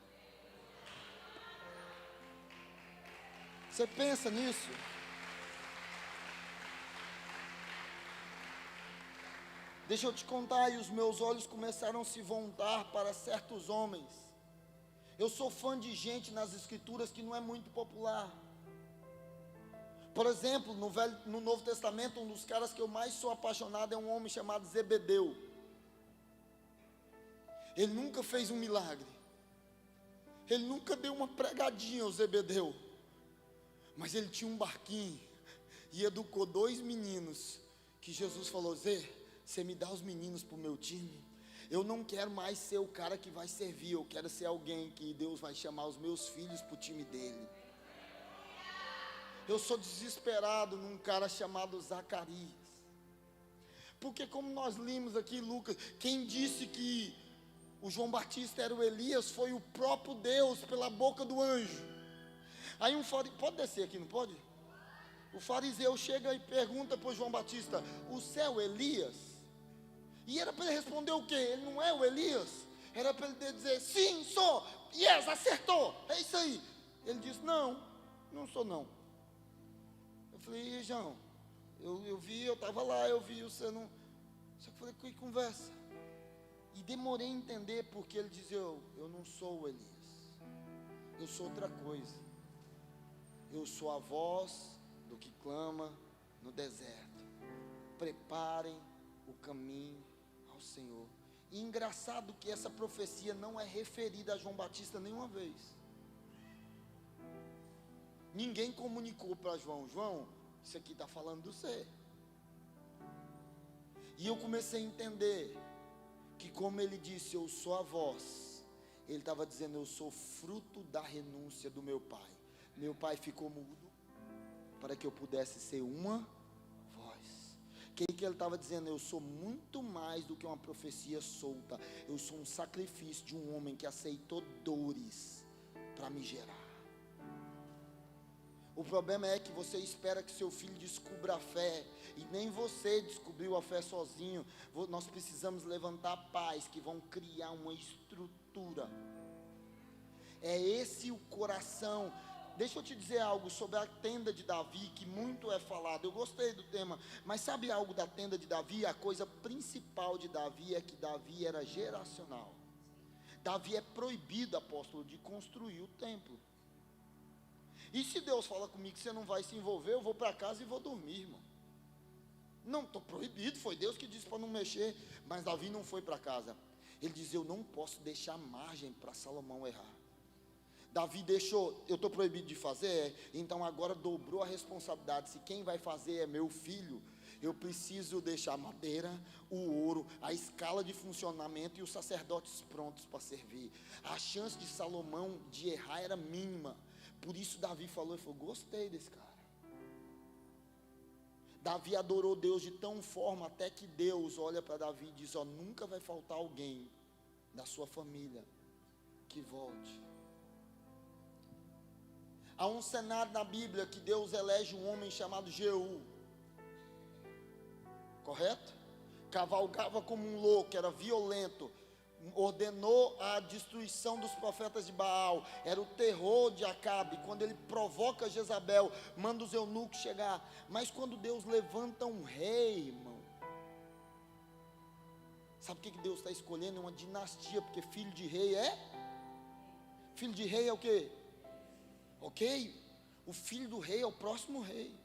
Você pensa nisso? Deixa eu te contar, e os meus olhos começaram a se voltar para certos homens. Eu sou fã de gente nas escrituras que não é muito popular. Por exemplo, no Novo Testamento, um dos caras que eu mais sou apaixonado é um homem chamado Zebedeu. Ele nunca fez um milagre. Ele nunca deu uma pregadinha ao Zebedeu. Mas ele tinha um barquinho e educou 2 meninos que Jesus falou: Zé, você me dá os meninos para o meu time? Eu não quero mais ser o cara que vai servir, eu quero ser alguém que Deus vai chamar os meus filhos para o time dele. Eu sou desesperado num cara chamado Zacarias. Porque como nós limos aqui, Lucas, quem disse que o João Batista era o Elias foi o próprio Deus pela boca do anjo. Aí pode descer aqui, não pode? O fariseu chega e pergunta para o João Batista: você é o Elias? E era para ele responder o quê? Ele não é o Elias? Era para ele dizer: sim, sou. Yes, acertou. É isso aí. Ele disse: não sou não. Eu falei: João, eu vi, eu estava lá, eu vi, você não. Só que eu falei: que conversa. E demorei a entender porque ele dizia: eu não sou o Elias. Eu sou outra coisa. Eu sou a voz do que clama no deserto. Preparem o caminho ao Senhor. E engraçado que essa profecia não é referida a João Batista nenhuma vez. Ninguém comunicou para João: isso aqui está falando do você. E eu comecei a entender que, como ele disse, eu sou a voz, ele estava dizendo: eu sou fruto da renúncia do meu pai. Meu pai ficou mudo para que eu pudesse ser uma voz. O que ele estava dizendo? Eu sou muito mais do que uma profecia solta. Eu sou um sacrifício de um homem que aceitou dores para me gerar. O problema é que você espera que seu filho descubra a fé, e nem você descobriu a fé sozinho. Nós precisamos levantar pais que vão criar uma estrutura. É esse o coração. Deixa eu te dizer algo sobre a tenda de Davi, que muito é falado. Eu gostei do tema, mas sabe algo da tenda de Davi? A coisa principal de Davi é que Davi era geracional. Davi é proibido, apóstolo, de construir o templo. E se Deus fala comigo que você não vai se envolver, eu vou para casa e vou dormir, irmão. Não, estou proibido, foi Deus que disse para não mexer. Mas Davi não foi para casa. Ele diz, eu não posso deixar margem para Salomão errar. Davi deixou, eu estou proibido de fazer, então agora dobrou a responsabilidade. Se quem vai fazer é meu filho, eu preciso deixar a madeira, o ouro, a escala de funcionamento e os sacerdotes prontos para servir. A chance de Salomão de errar era mínima. Por isso Davi falou, gostei desse cara. Davi adorou Deus de tão forma, até que Deus olha para Davi e diz, nunca vai faltar alguém da sua família que volte. Há um cenário na Bíblia que Deus elege um homem chamado Jeú, correto? Cavalgava como um louco, era violento, ordenou a destruição dos profetas de Baal, era o terror de Acabe. Quando ele provoca Jezabel, manda os eunucos chegar. Mas quando Deus levanta um rei, irmão, sabe o que Deus está escolhendo? É uma dinastia, porque filho de rei é o quê? Ok? O filho do rei é o próximo rei.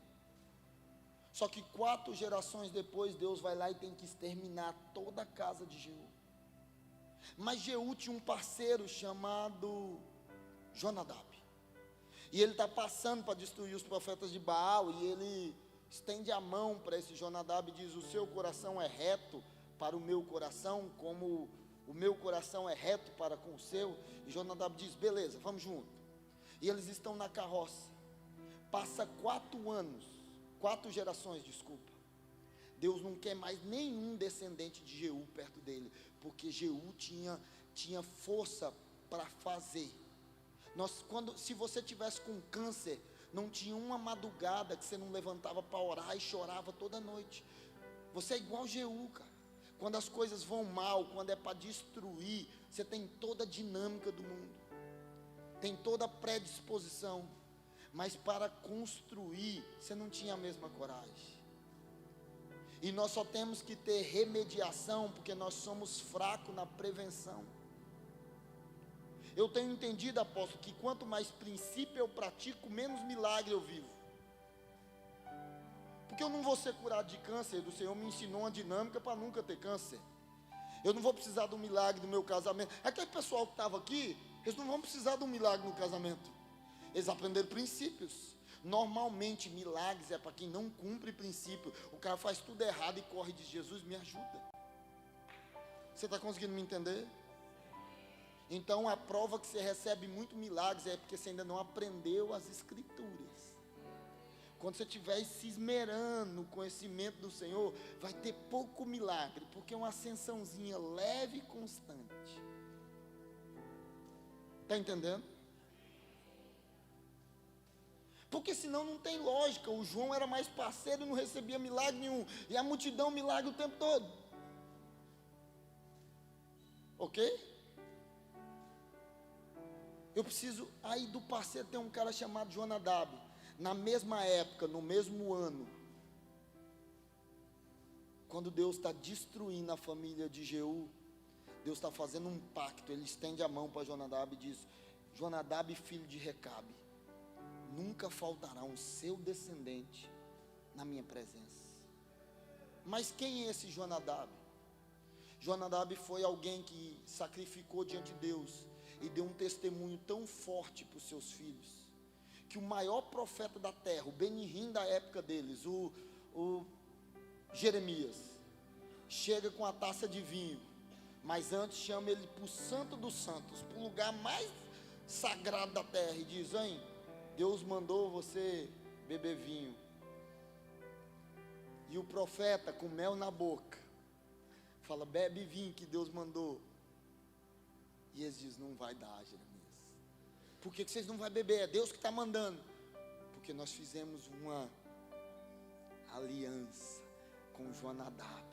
Só que 4 gerações depois, Deus vai lá e tem que exterminar toda a casa de Jeú. Mas Jeú tinha um parceiro chamado Jonadab. E ele está passando para destruir os profetas de Baal. E ele estende a mão para esse Jonadab e diz, o seu coração é reto para o meu coração, como o meu coração é reto para com o seu. E Jonadab diz, beleza, vamos junto. E eles estão na carroça. Passa 4 gerações, desculpa. Deus não quer mais nenhum descendente de Jeú perto dele, porque Jeú tinha força para fazer. Se você tivesse com câncer, não tinha uma madrugada que você não levantava para orar e chorava toda noite. Você é igual Jeú, cara. Quando as coisas vão mal, quando é para destruir, você tem toda a dinâmica do mundo, tem toda a predisposição, mas para construir, você não tinha a mesma coragem. E nós só temos que ter remediação, porque nós somos fracos na prevenção. Eu tenho entendido, apóstolo, que quanto mais princípio eu pratico, menos milagre eu vivo. Porque eu não vou ser curado de câncer, o Senhor me ensinou uma dinâmica para nunca ter câncer. Eu não vou precisar do milagre do meu casamento. Aquele pessoal que estava aqui, eles não vão precisar de um milagre no casamento. Eles aprenderam princípios. Normalmente milagres é para quem não cumpre princípio. O cara faz tudo errado e corre e diz, Jesus, me ajuda. Você está conseguindo me entender? Então a prova que você recebe muito milagres é porque você ainda não aprendeu as escrituras. Quando você estiver se esmerando no conhecimento do Senhor, vai ter pouco milagre, porque é uma ascensãozinha leve e constante. Está entendendo? Porque senão não tem lógica. O João era mais parceiro e não recebia milagre nenhum. E a multidão milagre o tempo todo. Ok? Eu preciso, aí do parceiro tem um cara chamado Jonadab. Na mesma época, no mesmo ano, quando Deus está destruindo a família de Jeú, Deus está fazendo um pacto. Ele estende a mão para Jonadab e diz, Jonadab, filho de Recabe, nunca faltará um seu descendente na minha presença. Mas quem é esse Jonadab? Jonadab foi alguém que sacrificou diante de Deus e deu um testemunho tão forte para os seus filhos, que o maior profeta da terra, o Benihim da época deles, o Jeremias, chega com a taça de vinho, mas antes chama ele para o santo dos santos, para o lugar mais sagrado da terra, e diz, hein, Deus mandou você beber vinho. E o profeta, com mel na boca, fala, bebe vinho que Deus mandou. E eles dizem, não vai dar, Jeremias. Por que vocês não vão beber? É Deus que está mandando. Porque nós fizemos uma aliança com Jonadab.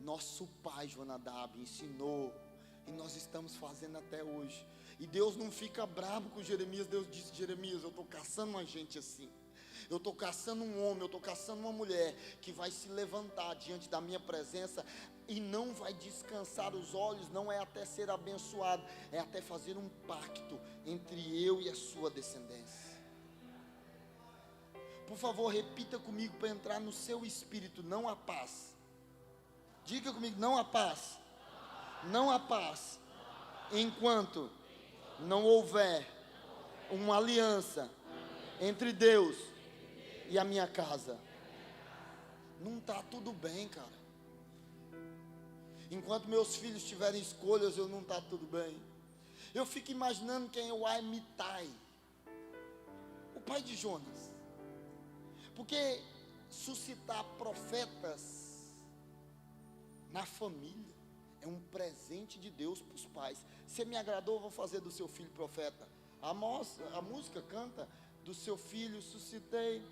Nosso pai Jonadab ensinou, e nós estamos fazendo até hoje. E Deus não fica bravo com Jeremias. Deus disse, Jeremias, eu estou caçando uma gente assim. Eu estou caçando um homem, eu estou caçando uma mulher que vai se levantar diante da minha presença e não vai descansar os olhos, não é até ser abençoado, é até fazer um pacto entre eu e a sua descendência. Por favor, repita comigo para entrar no seu espírito: não há paz. Diga comigo: não há paz. Não há paz enquanto não houver uma aliança entre Deus e a minha casa. Não está tudo bem, cara. Enquanto meus filhos tiverem escolhas, eu não está tudo bem. Eu fico imaginando quem é o Amitai, o pai de Jonas. Porque suscitar profetas na família é um presente de Deus para os pais. Se me agradou, eu vou fazer do seu filho profeta. A música canta: do seu filho suscitei.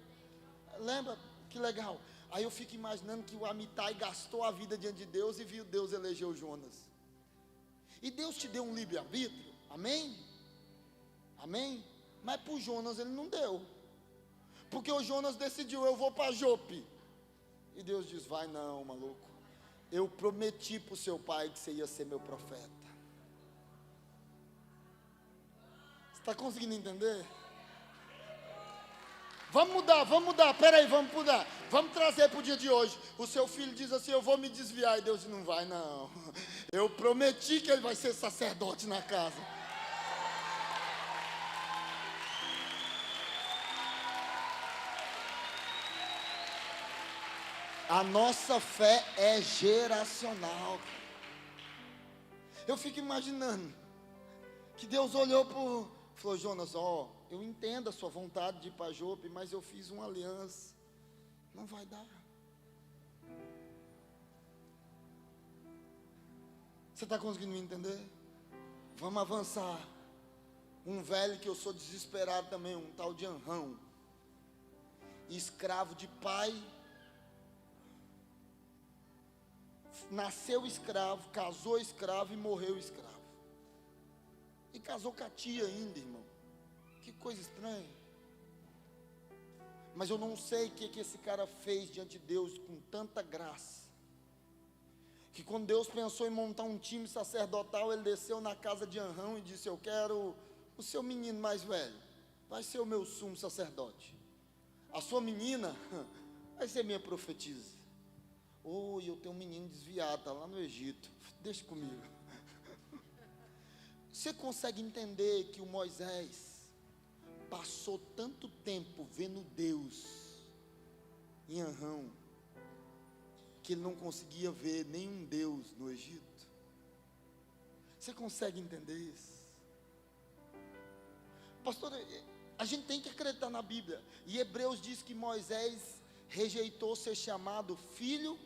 Lembra? Que legal. Aí eu fico imaginando que o Amitai gastou a vida diante de Deus e viu Deus elegeu Jonas. E Deus te deu um livre-arbítrio, amém? Amém? Mas para o Jonas ele não deu. Porque o Jonas decidiu: eu vou para Jope. E Deus diz: vai não, maluco. Eu prometi para o seu pai que você ia ser meu profeta. Você está conseguindo entender? Vamos mudar, peraí, vamos mudar. Vamos trazer para o dia de hoje. O seu filho diz assim: eu vou me desviar. E Deus diz: não vai não. Eu prometi que ele vai ser sacerdote na casa. A nossa fé é geracional. Eu fico imaginando que Deus olhou falou: Jonas, eu entendo a sua vontade de ir para Jope, mas eu fiz uma aliança. Não vai dar. Você está conseguindo me entender? Vamos avançar. Um velho que eu sou desesperado também, um tal de Anrão. Escravo de pai. Nasceu escravo, casou escravo e morreu escravo. E casou com a tia ainda, irmão. Que coisa estranha. Mas eu não sei o que esse cara fez diante de Deus com tanta graça, que quando Deus pensou em montar um time sacerdotal, ele desceu na casa de Anrão e disse: eu quero o seu menino mais velho, vai ser o meu sumo sacerdote. A sua menina vai ser minha profetisa. Eu tenho um menino desviado, está lá no Egito, deixa comigo. Você consegue entender que o Moisés passou tanto tempo vendo Deus em Anrão, que ele não conseguia ver nenhum Deus no Egito? Você consegue entender isso? Pastor, a gente tem que acreditar na Bíblia. E Hebreus diz que Moisés rejeitou ser chamado filho.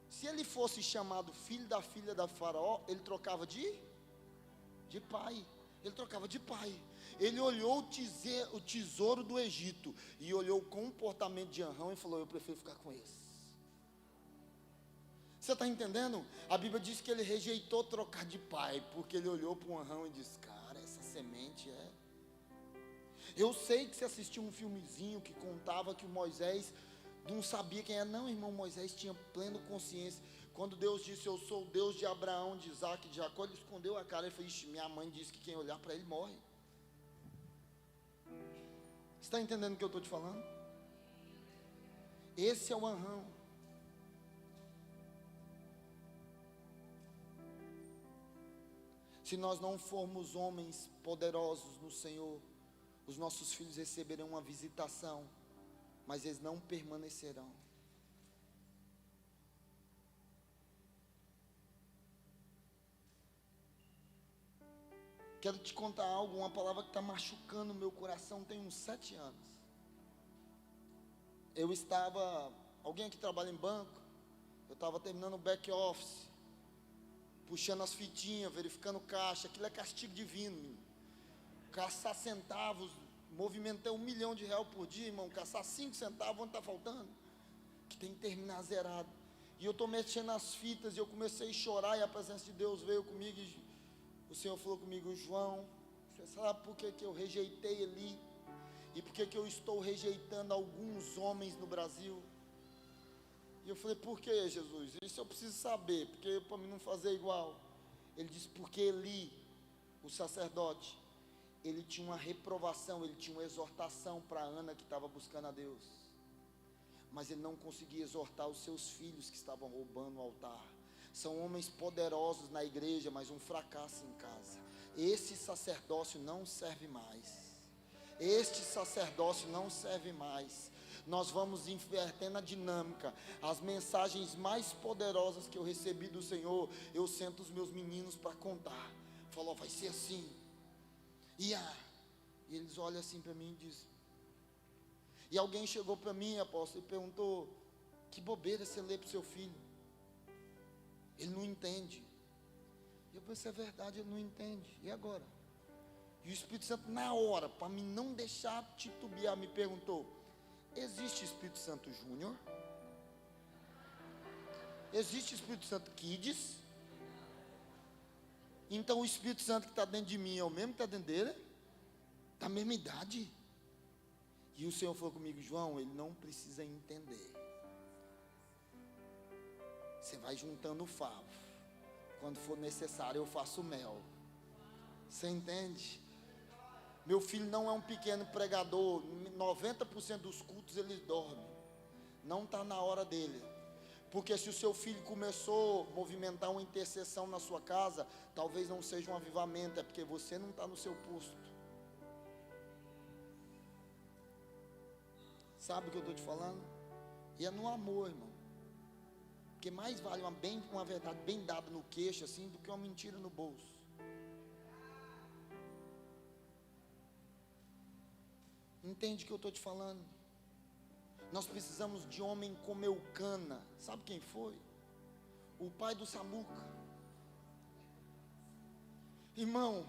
Se ele fosse chamado filho da filha da Faraó, ele trocava de pai. Ele trocava de pai. Ele olhou o tesouro do Egito e olhou o comportamento de Anrão e falou: eu prefiro ficar com esse. Você está entendendo? A Bíblia diz que ele rejeitou trocar de pai, porque ele olhou para o Anrão e disse: cara, essa semente é... Eu sei que você assistiu um filmezinho que contava que o Moisés não sabia quem era. Não, irmão, Moisés tinha plena consciência. Quando Deus disse: eu sou o Deus de Abraão, de Isaac e de Jacó, ele escondeu a cara e falou: ixi, minha mãe disse que quem olhar para ele morre. Você está entendendo o que eu estou te falando? Esse é o Anrão. Se nós não formos homens poderosos no Senhor, os nossos filhos receberão uma visitação, mas eles não permanecerão. Quero te contar algo, uma palavra que está machucando o meu coração tem uns 7 anos. Eu estava, alguém aqui trabalha em banco, eu estava terminando o back office, puxando as fitinhas, verificando caixa. Aquilo é castigo divino, menino. Caçar centavos, movimentei R$1 milhão por dia, irmão. Caçar 5 centavos, onde está faltando? Que tem que terminar zerado. E eu estou mexendo nas fitas e eu comecei a chorar, e a presença de Deus veio comigo e o Senhor falou comigo: João, você sabe por que eu rejeitei Eli? E por que eu estou rejeitando alguns homens no Brasil? E eu falei: por que, Jesus? Isso eu preciso saber, porque para mim não fazer igual. Ele disse: porque Eli, o sacerdote, ele tinha uma reprovação, ele tinha uma exortação para Ana que estava buscando a Deus. Mas ele não conseguia exortar os seus filhos que estavam roubando o altar. São homens poderosos na igreja, mas um fracasso em casa. Esse sacerdócio não serve mais. Este sacerdócio não serve mais. Nós vamos invertendo a dinâmica. As mensagens mais poderosas que eu recebi do Senhor, eu sento os meus meninos para contar. Falou, vai ser assim. E eles olham assim para mim e dizem. E alguém chegou para mim, apóstolo, e perguntou: que bobeira você lê para o seu filho? Ele não entende. E eu pensei, é verdade, ele não entende. E agora? E o Espírito Santo, na hora, para mim não deixar titubear, me perguntou: existe Espírito Santo Júnior? Existe Espírito Santo Kids? Então o Espírito Santo que está dentro de mim é o mesmo que está dentro dele? Da mesma idade? E o Senhor falou comigo: João, ele não precisa entender. Você vai juntando o favo. Quando for necessário eu faço mel. Você entende? Meu filho não é um pequeno pregador. 90% dos cultos ele dorme. Não está na hora dele. Porque se o seu filho começou a movimentar uma intercessão na sua casa, talvez não seja um avivamento, é porque você não está no seu posto. Sabe o que eu estou te falando? E é no amor, irmão. Porque mais vale uma verdade bem dada no queixo, assim, do que uma mentira no bolso. Entende o que eu estou te falando? Nós precisamos de homem como Eucana. Sabe quem foi? O pai do Samuca. Irmão,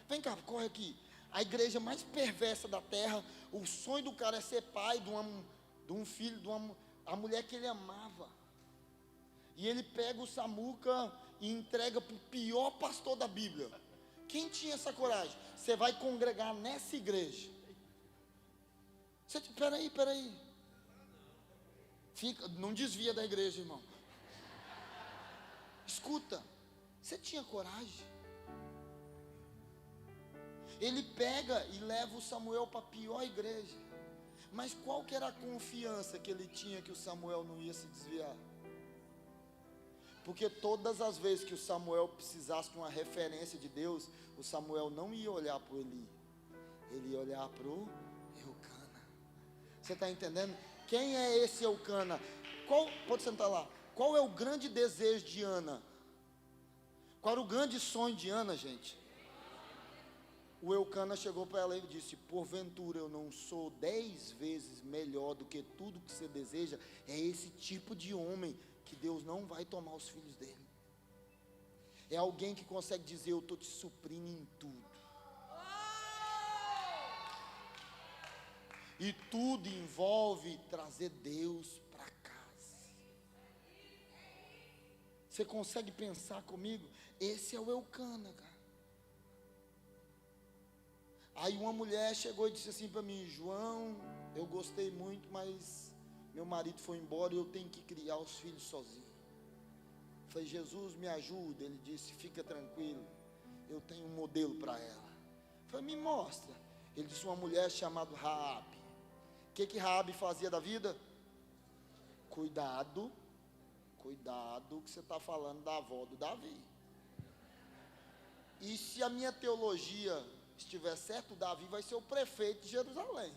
vem cá, corre aqui. A igreja mais perversa da terra, o sonho do cara é ser pai de um filho, a mulher que ele amava. E ele pega o Samuca e entrega para o pior pastor da Bíblia. Quem tinha essa coragem? Você vai congregar nessa igreja. Peraí. Não desvia da igreja, irmão. Escuta, você tinha coragem? Ele pega e leva o Samuel para a pior igreja. Mas qual que era a confiança que ele tinha que o Samuel não ia se desviar? Porque todas as vezes que o Samuel precisasse de uma referência de Deus, o Samuel não ia olhar para o Eli, ele ia olhar para o Eucana. Você está entendendo? Quem é esse Eucana? Pode sentar lá. Qual é o grande desejo de Ana? Qual era o grande sonho de Ana, gente? O Eucana chegou para ela e disse: porventura eu não sou 10 vezes melhor do que tudo que você deseja? É esse tipo de homem que Deus não vai tomar os filhos dele. É alguém que consegue dizer: eu estou te suprindo em tudo. E tudo envolve trazer Deus para casa. Você consegue pensar comigo? Esse é o Eucana, cara. Aí uma mulher chegou e disse assim para mim: João, eu gostei muito, mas meu marido foi embora e eu tenho que criar os filhos sozinho. Falei: Jesus, me ajuda. Ele disse: fica tranquilo, eu tenho um modelo para ela. Falei: me mostra. Ele disse: uma mulher chamada Raabe. O que Raabe fazia da vida? Cuidado que você está falando da avó do Davi. E se a minha teologia estiver certo, Davi vai ser o prefeito de Jerusalém,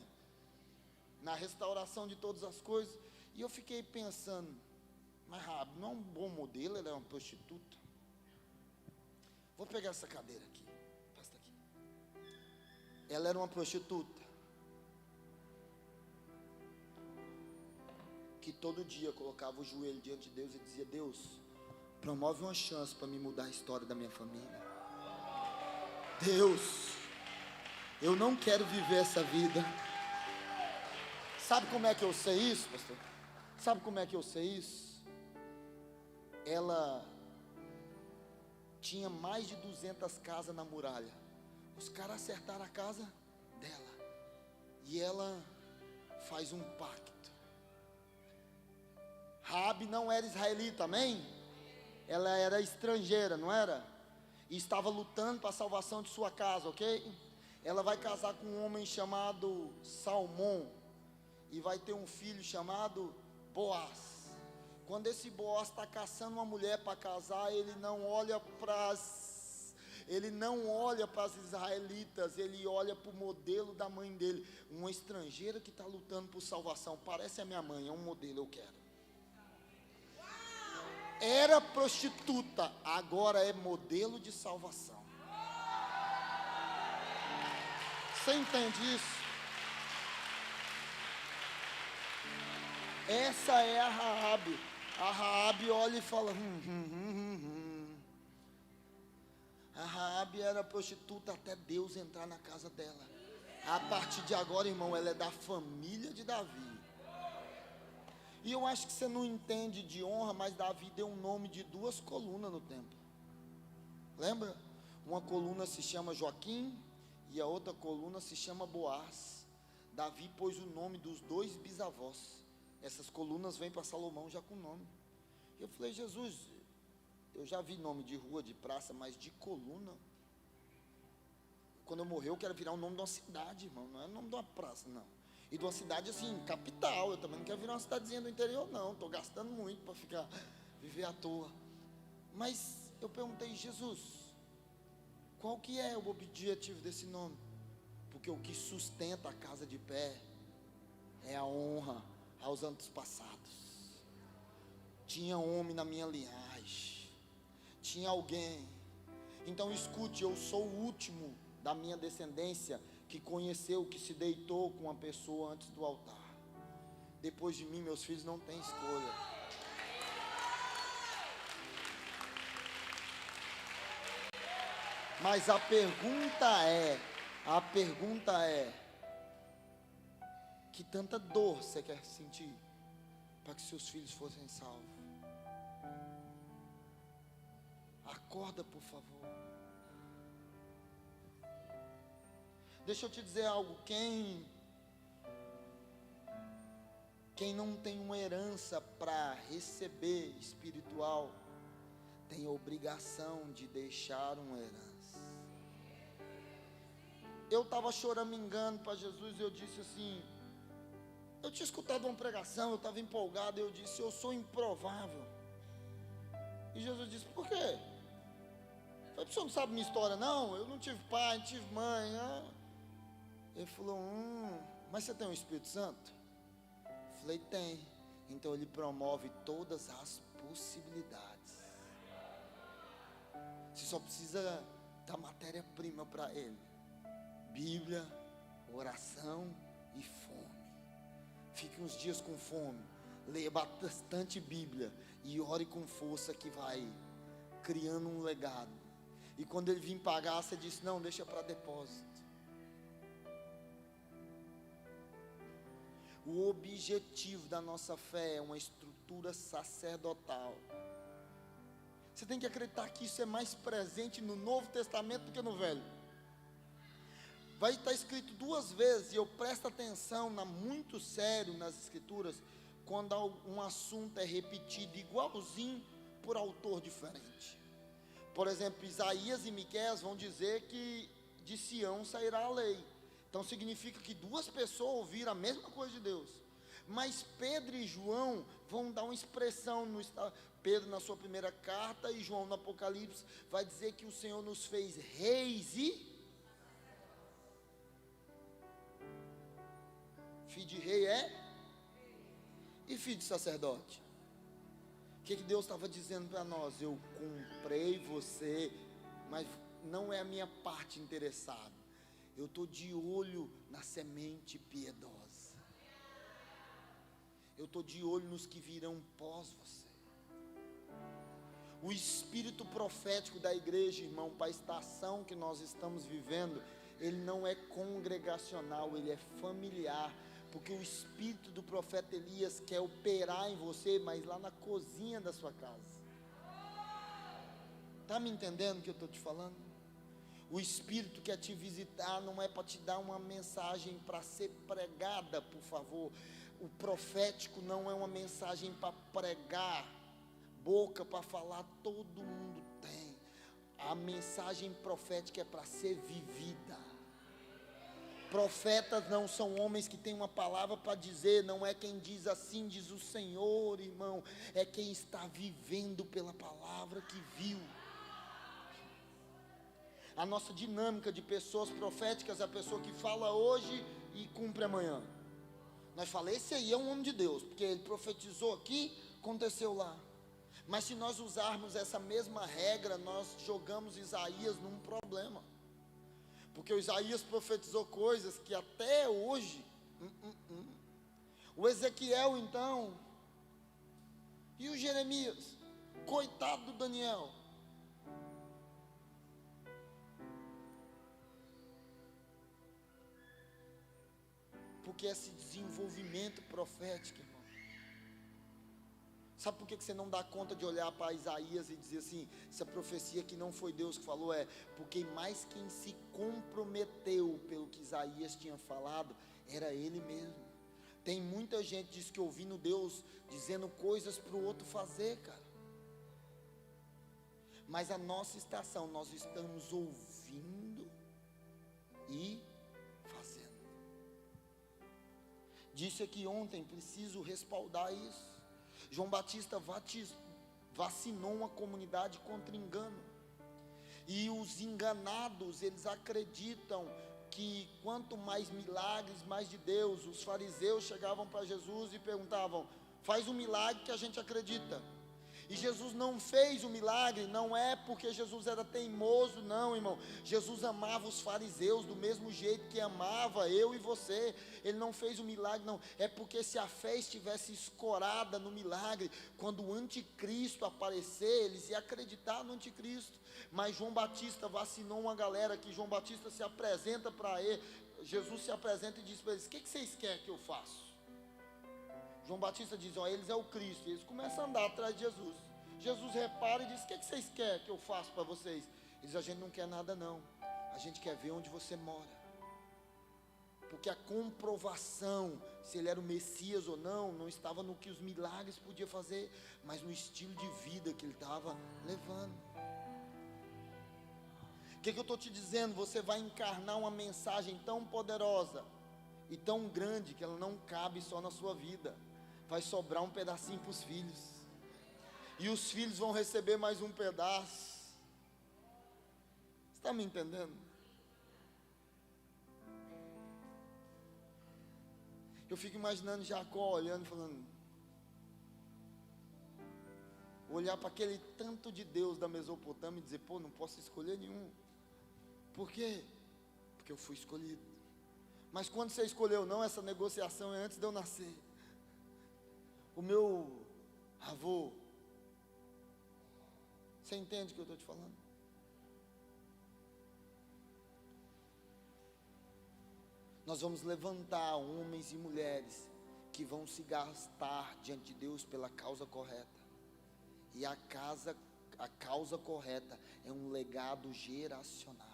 na restauração de todas as coisas. E eu fiquei pensando: mas Raabe não é um bom modelo, ela é uma prostituta. Vou pegar essa cadeira aqui, passa aqui. Ela era uma prostituta que todo dia colocava o joelho diante de Deus e dizia: Deus, promove uma chance para me mudar a história da minha família. Deus, eu não quero viver essa vida. Sabe como é que eu sei isso, pastor? Sabe como é que eu sei isso? Ela tinha mais de 200 casas na muralha. Os caras acertaram a casa dela. E ela faz um pacto. Raabe não era israelita, amém? Ela era estrangeira, não era? E estava lutando para a salvação de sua casa, ok? ela vai casar com um homem chamado Salmão, e vai ter um filho chamado Boaz. Quando esse Boaz está caçando uma mulher para casar, ele não olha para as israelitas, ele olha para o modelo da mãe dele, uma estrangeira que está lutando por salvação. Parece a minha mãe, é um modelo, eu quero. Era prostituta, agora é modelo de salvação. Você entende isso? Essa é a Raabe. A Raabe olha e fala, A Raabe era prostituta até Deus entrar na casa dela. A partir de agora, irmão, ela é da família de Davi. E eu acho que você não entende de honra, mas Davi deu um nome de 2 colunas no templo. Lembra? Uma coluna se chama Joaquim e a outra coluna se chama Boaz. Davi pôs o nome dos 2 bisavós. Essas colunas vêm para Salomão já com nome. Eu falei, Jesus, eu já vi nome de rua, de praça, mas de coluna. Quando eu morrer, eu quero virar o nome de uma cidade, irmão. Não é o nome de uma praça, não. E de uma cidade assim, capital. Eu também não quero virar uma cidadezinha do interior, não. Estou gastando muito para viver à toa. Mas eu perguntei, Jesus, qual que é o objetivo desse nome? Porque o que sustenta a casa de pé é a honra aos antepassados. Tinha homem na minha linhagem, tinha alguém. Então escute, eu sou o último da minha descendência que conheceu, que se deitou com uma pessoa antes do altar. Depois de mim, meus filhos não têm escolha. Mas a pergunta é, que tanta dor você quer sentir para que seus filhos fossem salvos? Acorda, por favor. Deixa eu te dizer algo, quem não tem uma herança para receber espiritual, tem a obrigação de deixar uma herança. Eu estava choramingando para Jesus e eu disse assim, eu tinha escutado uma pregação, eu estava empolgado, eu disse, eu sou improvável. E Jesus disse, por quê? Eu falei, o senhor não sabe minha história não? Eu não tive pai, não tive mãe. Ele falou, mas você tem o Espírito Santo? Eu falei, tem. Então ele promove todas as possibilidades. Você só precisa da matéria-prima para ele. Bíblia, oração e fome. Fique uns dias com fome. Leia bastante Bíblia. E ore com força que vai criando um legado. E quando ele vir pagar, você disse, não, deixa para depósito. O objetivo da nossa fé é uma estrutura sacerdotal. Você tem que acreditar que isso é mais presente no Novo Testamento do que no Velho. Vai estar escrito 2 vezes, e eu presto atenção muito sério nas Escrituras, quando um assunto é repetido igualzinho por autor diferente. Por exemplo, Isaías e Miqueias vão dizer que de Sião sairá a lei. Então significa que 2 pessoas ouviram a mesma coisa de Deus. Mas Pedro e João vão dar uma expressão, Pedro na sua primeira carta e João no Apocalipse, vai dizer que o Senhor nos fez reis e... Filho de rei é? E filho de sacerdote? O que Deus estava dizendo para nós? Eu comprei você, mas não é a minha parte interessada. Eu estou de olho na semente piedosa. Eu estou de olho nos que virão pós você. O espírito profético da igreja, irmão, para a estação que nós estamos vivendo, ele não é congregacional, ele é familiar. Porque o espírito do profeta Elias quer operar em você, mas lá na cozinha da sua casa. Está me entendendo o que eu estou te falando? O Espírito quer te visitar, não é para te dar uma mensagem para ser pregada, por favor. O profético não é uma mensagem para pregar, boca para falar, todo mundo tem. A mensagem profética é para ser vivida. Profetas não são homens que têm uma palavra para dizer, não é quem diz assim diz o Senhor, irmão, é quem está vivendo pela palavra que viu. A nossa dinâmica de pessoas proféticas é a pessoa que fala hoje e cumpre amanhã. Nós falamos, esse aí é um homem de Deus, porque ele profetizou aqui, aconteceu lá. Mas se nós usarmos essa mesma regra, nós jogamos Isaías num problema. Porque o Isaías profetizou coisas que até hoje, o Ezequiel então, e o Jeremias, coitado do Daniel. Porque esse desenvolvimento profético, irmão. Sabe por que você não dá conta de olhar para Isaías e dizer assim, essa profecia que não foi Deus que falou? Porque mais quem se comprometeu pelo que Isaías tinha falado, era ele mesmo. Tem muita gente diz que ouvindo Deus, dizendo coisas para o outro fazer, cara. Mas a nossa estação, nós estamos ouvindo e fazendo. Disse aqui ontem, preciso respaldar isso. João Batista vacinou uma comunidade contra engano. E os enganados, eles acreditam que quanto mais milagres, mais de Deus. Os fariseus chegavam para Jesus e perguntavam, faz um milagre que a gente acredita. E Jesus não fez o milagre, não é porque Jesus era teimoso, não, irmão. Jesus amava os fariseus do mesmo jeito que amava eu e você. Ele não fez o milagre, não. É porque se a fé estivesse escorada no milagre, quando o anticristo aparecer, eles iam acreditar no anticristo. Mas João Batista vacinou uma galera que João Batista se apresenta para ele. Jesus se apresenta e diz para eles, o que vocês querem que eu faça? João Batista diz, eles é o Cristo. E eles começam a andar atrás de Jesus. Jesus repara e diz, o que vocês querem que eu faça para vocês? Eles, a gente não quer nada não. A gente quer ver onde você mora. Porque a comprovação, se ele era o Messias ou não estava no que os milagres podiam fazer, mas no estilo de vida que ele estava levando. O que eu estou te dizendo? Você vai encarnar uma mensagem tão poderosa e tão grande que ela não cabe só na sua vida. Vai sobrar um pedacinho para os filhos. E os filhos vão receber mais um pedaço. Você está me entendendo? Eu fico imaginando Jacó olhando e falando, olhar para aquele tanto de Deus da Mesopotâmia e dizer, não posso escolher nenhum. Por quê? Porque eu fui escolhido. Mas quando você escolheu não, essa negociação é antes de eu nascer. O meu avô, você entende o que eu estou te falando? Nós vamos levantar homens e mulheres que vão se gastar diante de Deus pela causa correta. E a causa correta é um legado geracional.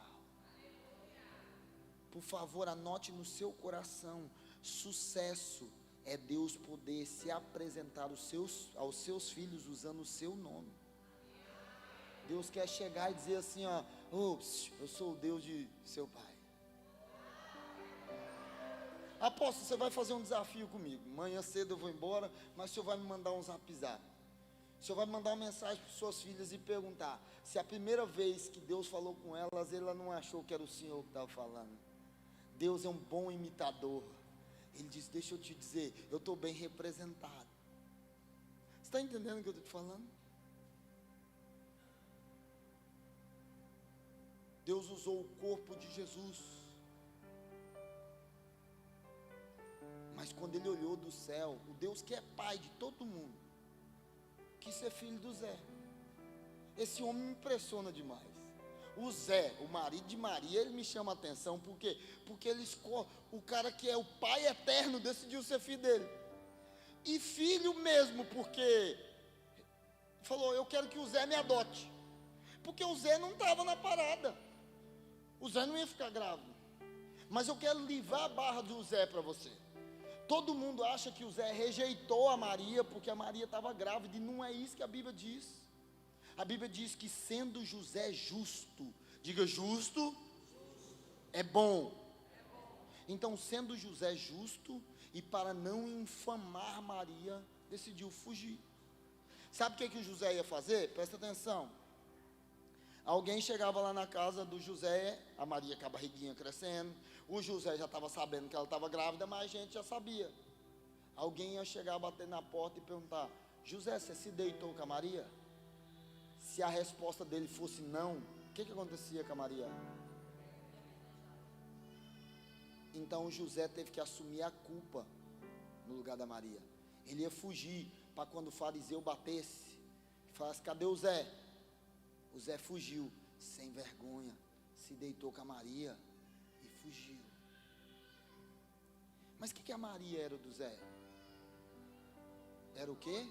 Por favor, anote no seu coração, sucesso é Deus poder se apresentar aos seus filhos usando o seu nome. Deus quer chegar e dizer assim, eu sou o Deus de seu pai. Apóstolo, você vai fazer um desafio comigo. Amanhã cedo eu vou embora, mas o senhor vai me mandar um zap. O senhor vai mandar uma mensagem para suas filhas e perguntar se a primeira vez que Deus falou com elas, ela não achou que era o Senhor que estava falando. Deus é um bom imitador. Ele diz, deixa eu te dizer, eu estou bem representado. Você está entendendo o que eu estou te falando? Deus usou o corpo de Jesus. Mas quando ele olhou do céu, o Deus que é pai de todo mundo, quis ser filho do Zé. Esse homem me impressiona demais. O Zé, o marido de Maria, ele me chama a atenção. Por quê? Porque ele escolhe, o cara que é o pai eterno decidiu ser filho dele. E filho mesmo, porque falou, eu quero que o Zé me adote. Porque o Zé não estava na parada. O Zé não ia ficar grávido. Mas eu quero livrar a barra do Zé para você. Todo mundo acha que o Zé rejeitou a Maria porque a Maria estava grávida, e não é isso que a Bíblia diz. A Bíblia diz que sendo José justo, diga justo, é bom. Então, sendo José justo e para não infamar Maria, decidiu fugir. Sabe o que o José ia fazer? Presta atenção. Alguém chegava lá na casa do José, a Maria com a barriguinha crescendo, o José já estava sabendo que ela estava grávida, mas a gente já sabia. Alguém ia chegar, bater na porta e perguntar: José, você se deitou com a Maria? Se a resposta dele fosse não, o que acontecia com a Maria? Então José teve que assumir a culpa no lugar da Maria. Ele ia fugir, para quando o fariseu batesse, falasse: cadê o Zé? O Zé fugiu, sem vergonha, se deitou com a Maria e fugiu. Mas o que a Maria era do Zé? Era o quê?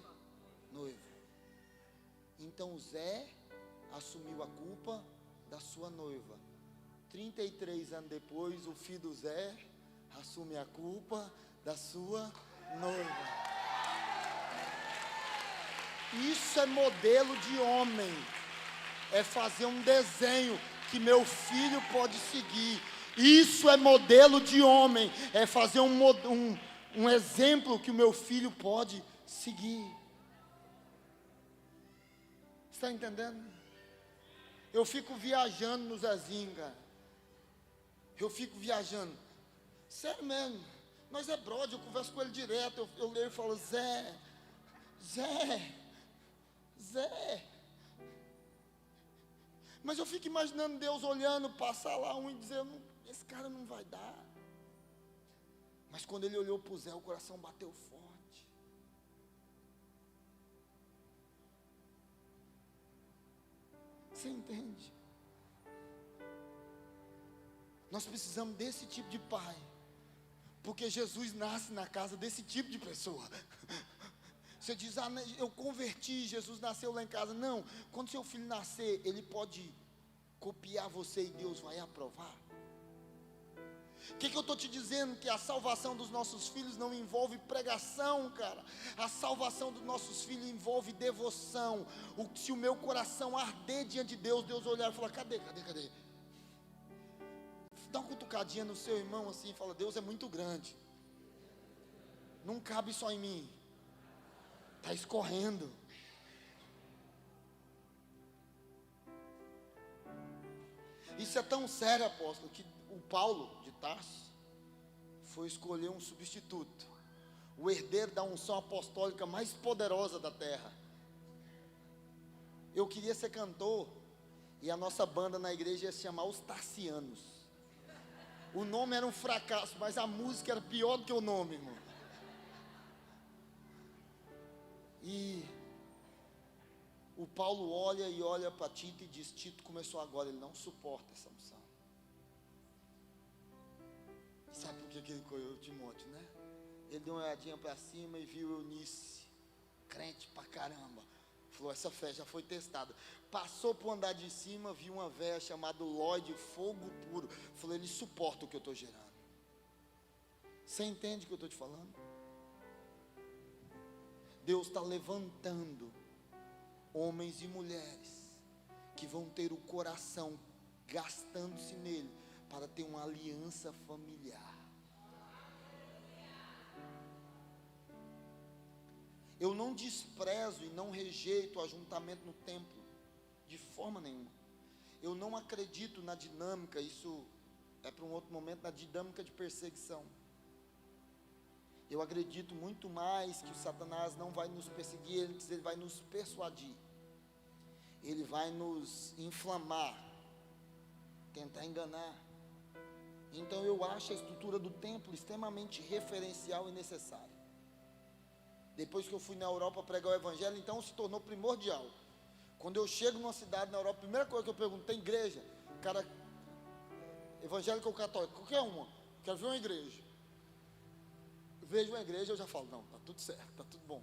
Noivo. Então o Zé assumiu a culpa da sua noiva. 33 anos depois, o filho do Zé assume a culpa da sua noiva. Isso é modelo de homem. É fazer um desenho que meu filho pode seguir. Isso é modelo de homem. É fazer um exemplo que o meu filho pode seguir. Está entendendo? Eu fico viajando no Zezinho, cara. Eu fico viajando. Sério mesmo. Nós é brother, eu converso com ele direto. Eu leio e falo: Zé. Mas eu fico imaginando Deus olhando, passar lá e dizendo: esse cara não vai dar. Mas quando ele olhou para o Zé, o coração bateu forte. Você entende? Nós precisamos desse tipo de pai, porque Jesus nasce na casa desse tipo de pessoa. Você diz: ah, eu converti, Jesus nasceu lá em casa. Não, quando seu filho nascer, ele pode copiar você e Deus vai aprovar. O que eu estou te dizendo? Que a salvação dos nossos filhos não envolve pregação, cara. A salvação dos nossos filhos envolve devoção. Se o meu coração arder diante de Deus, Deus olhar e falar: cadê? Dá uma cutucadinha no seu irmão assim e fala: Deus é muito grande, não cabe só em mim, está escorrendo. Isso é tão sério, apóstolo, que o Paulo de Tarso foi escolher um substituto, o herdeiro da unção apostólica mais poderosa da terra. Eu queria ser cantor, e a nossa banda na igreja ia se chamar Os Tarcianos. O nome era um fracasso, mas a música era pior do que o nome, irmão. E o Paulo olha para Tito e diz: Tito começou agora, ele não suporta essa unção. Sabe por que ele colheu Timóteo, né? Ele deu uma olhadinha para cima e viu Eunice, crente pra caramba. Falou: essa fé já foi testada. Passou para o andar de cima, viu uma véia chamada Lloyd, fogo puro. Falou: ele suporta o que eu estou gerando. Você entende o que eu estou te falando? Deus está levantando homens e mulheres que vão ter o coração gastando-se nele para ter uma aliança familiar. Eu não desprezo e não rejeito o ajuntamento no templo, de forma nenhuma. Eu não acredito na dinâmica, isso é para um outro momento, na dinâmica de perseguição. Eu acredito muito mais que o Satanás não vai nos perseguir, ele vai nos persuadir. Ele vai nos inflamar, tentar enganar. Então eu acho a estrutura do templo extremamente referencial e necessária. Depois que eu fui na Europa pregar o evangelho, então se tornou primordial. Quando eu chego numa cidade na Europa, a primeira coisa que eu pergunto: tem igreja? Cara, evangélico ou católico? Qualquer uma. Quero ver uma igreja. Vejo uma igreja, eu já falo: não, está tudo certo, está tudo bom.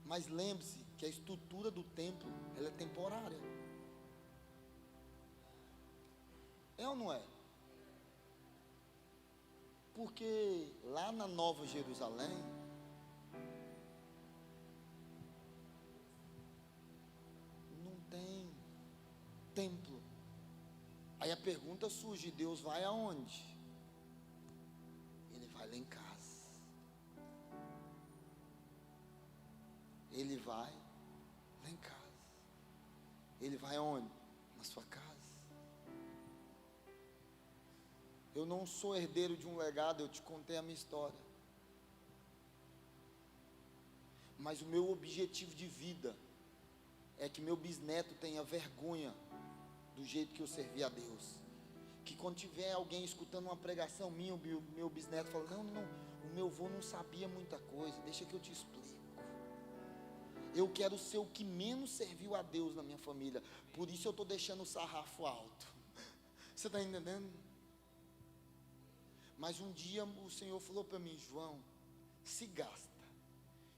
Mas lembre-se que a estrutura do templo, ela é temporária. É ou não é? Porque lá na Nova Jerusalém, não tem templo. Aí a pergunta surge: Deus vai aonde? lá em casa. Ele vai lá em casa. Ele vai aonde? Na sua casa. Eu não sou herdeiro de um legado, eu te contei a minha história. Mas o meu objetivo de vida é que meu bisneto tenha vergonha do jeito que eu servi a Deus. Que quando tiver alguém escutando uma pregação minha, o meu bisneto fala, não, o meu avô não sabia muita coisa, deixa que eu te explico. Eu quero ser o que menos serviu a Deus na minha família. Por isso eu estou deixando o sarrafo alto. Você está entendendo? Mas um dia o Senhor falou para mim, João, se gasta,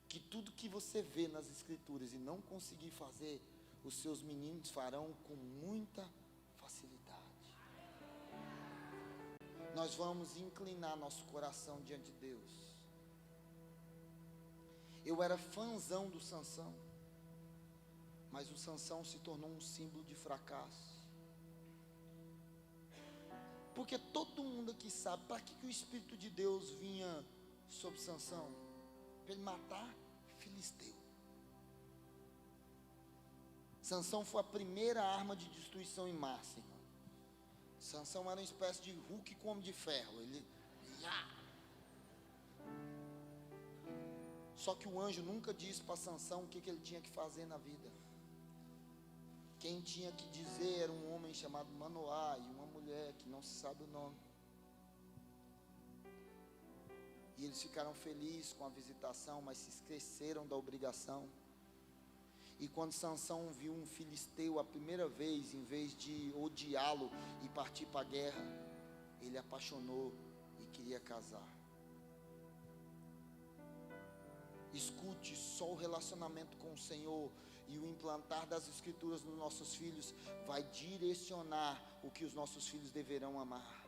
que tudo que você vê nas escrituras e não conseguir fazer, os seus meninos farão com muita facilidade. Nós vamos inclinar nosso coração diante de Deus. Eu era fãzão do Sansão, mas o Sansão se tornou um símbolo de fracasso. Porque todo mundo aqui sabe para que o Espírito de Deus vinha sobre Sansão? Para ele matar filisteu. Sansão foi a primeira arma de destruição em massa, irmão. Sansão era uma espécie de Hulk com homem de ferro. Só que o anjo nunca disse para Sansão o que ele tinha que fazer na vida. Quem tinha que dizer era um homem chamado Manoá e uma mulher que não se sabe o nome. E eles ficaram felizes com a visitação, mas se esqueceram da obrigação. E quando Sansão viu um filisteu a primeira vez, em vez de odiá-lo e partir para a guerra, ele apaixonou e queria casar. Escute, só o relacionamento com o Senhor e o implantar das escrituras nos nossos filhos vai direcionar o que os nossos filhos deverão amar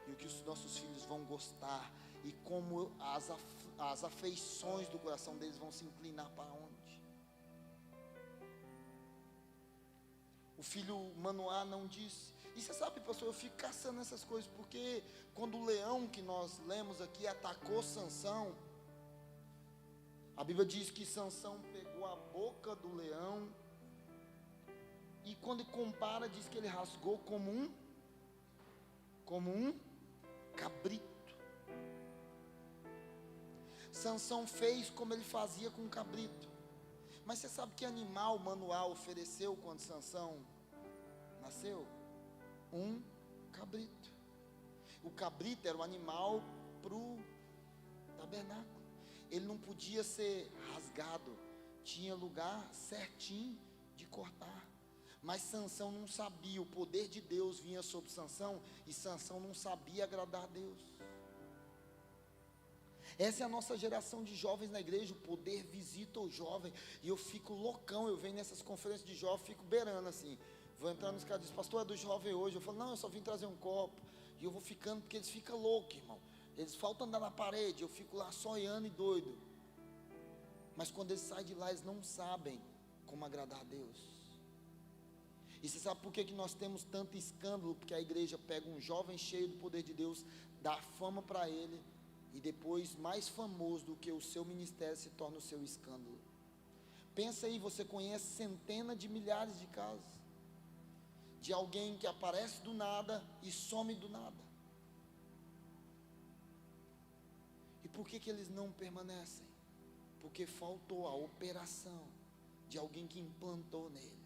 e o que os nossos filhos vão gostar e como as afeições do coração deles vão se inclinar para onde. O filho Manoá não disse. E você sabe, pastor, eu fico caçando essas coisas porque quando o leão que nós lemos aqui atacou Sansão, a Bíblia diz que Sansão pegou a boca do leão e quando compara diz que ele rasgou como um cabrito. Sansão fez como ele fazia com o cabrito. Mas você sabe que animal Manoá ofereceu quando Sansão nasceu? Um cabrito. O cabrito era o animal para o tabernáculo. Ele não podia ser rasgado, tinha lugar certinho de cortar. Mas Sansão não sabia, o poder de Deus vinha sobre Sansão e Sansão não sabia agradar a Deus. Essa é a nossa geração de jovens na igreja, o poder visita o jovem, e eu fico loucão, eu venho nessas conferências de jovem, fico beirando assim, vou entrar nos caras e diz, pastor, é do jovem hoje, eu falo, não, eu só vim trazer um copo, e eu vou ficando, porque eles ficam loucos, irmão, eles faltam andar na parede, eu fico lá sonhando e doido, mas quando eles saem de lá, eles não sabem como agradar a Deus. E você sabe por que nós temos tanto escândalo? Porque a igreja pega um jovem cheio do poder de Deus, dá fama para ele, e depois mais famoso do que o seu ministério se torna o seu escândalo. Pensa aí, você conhece centenas de milhares de casos de alguém que aparece do nada e some do nada. E por que eles não permanecem? Porque faltou a operação de alguém que implantou nele.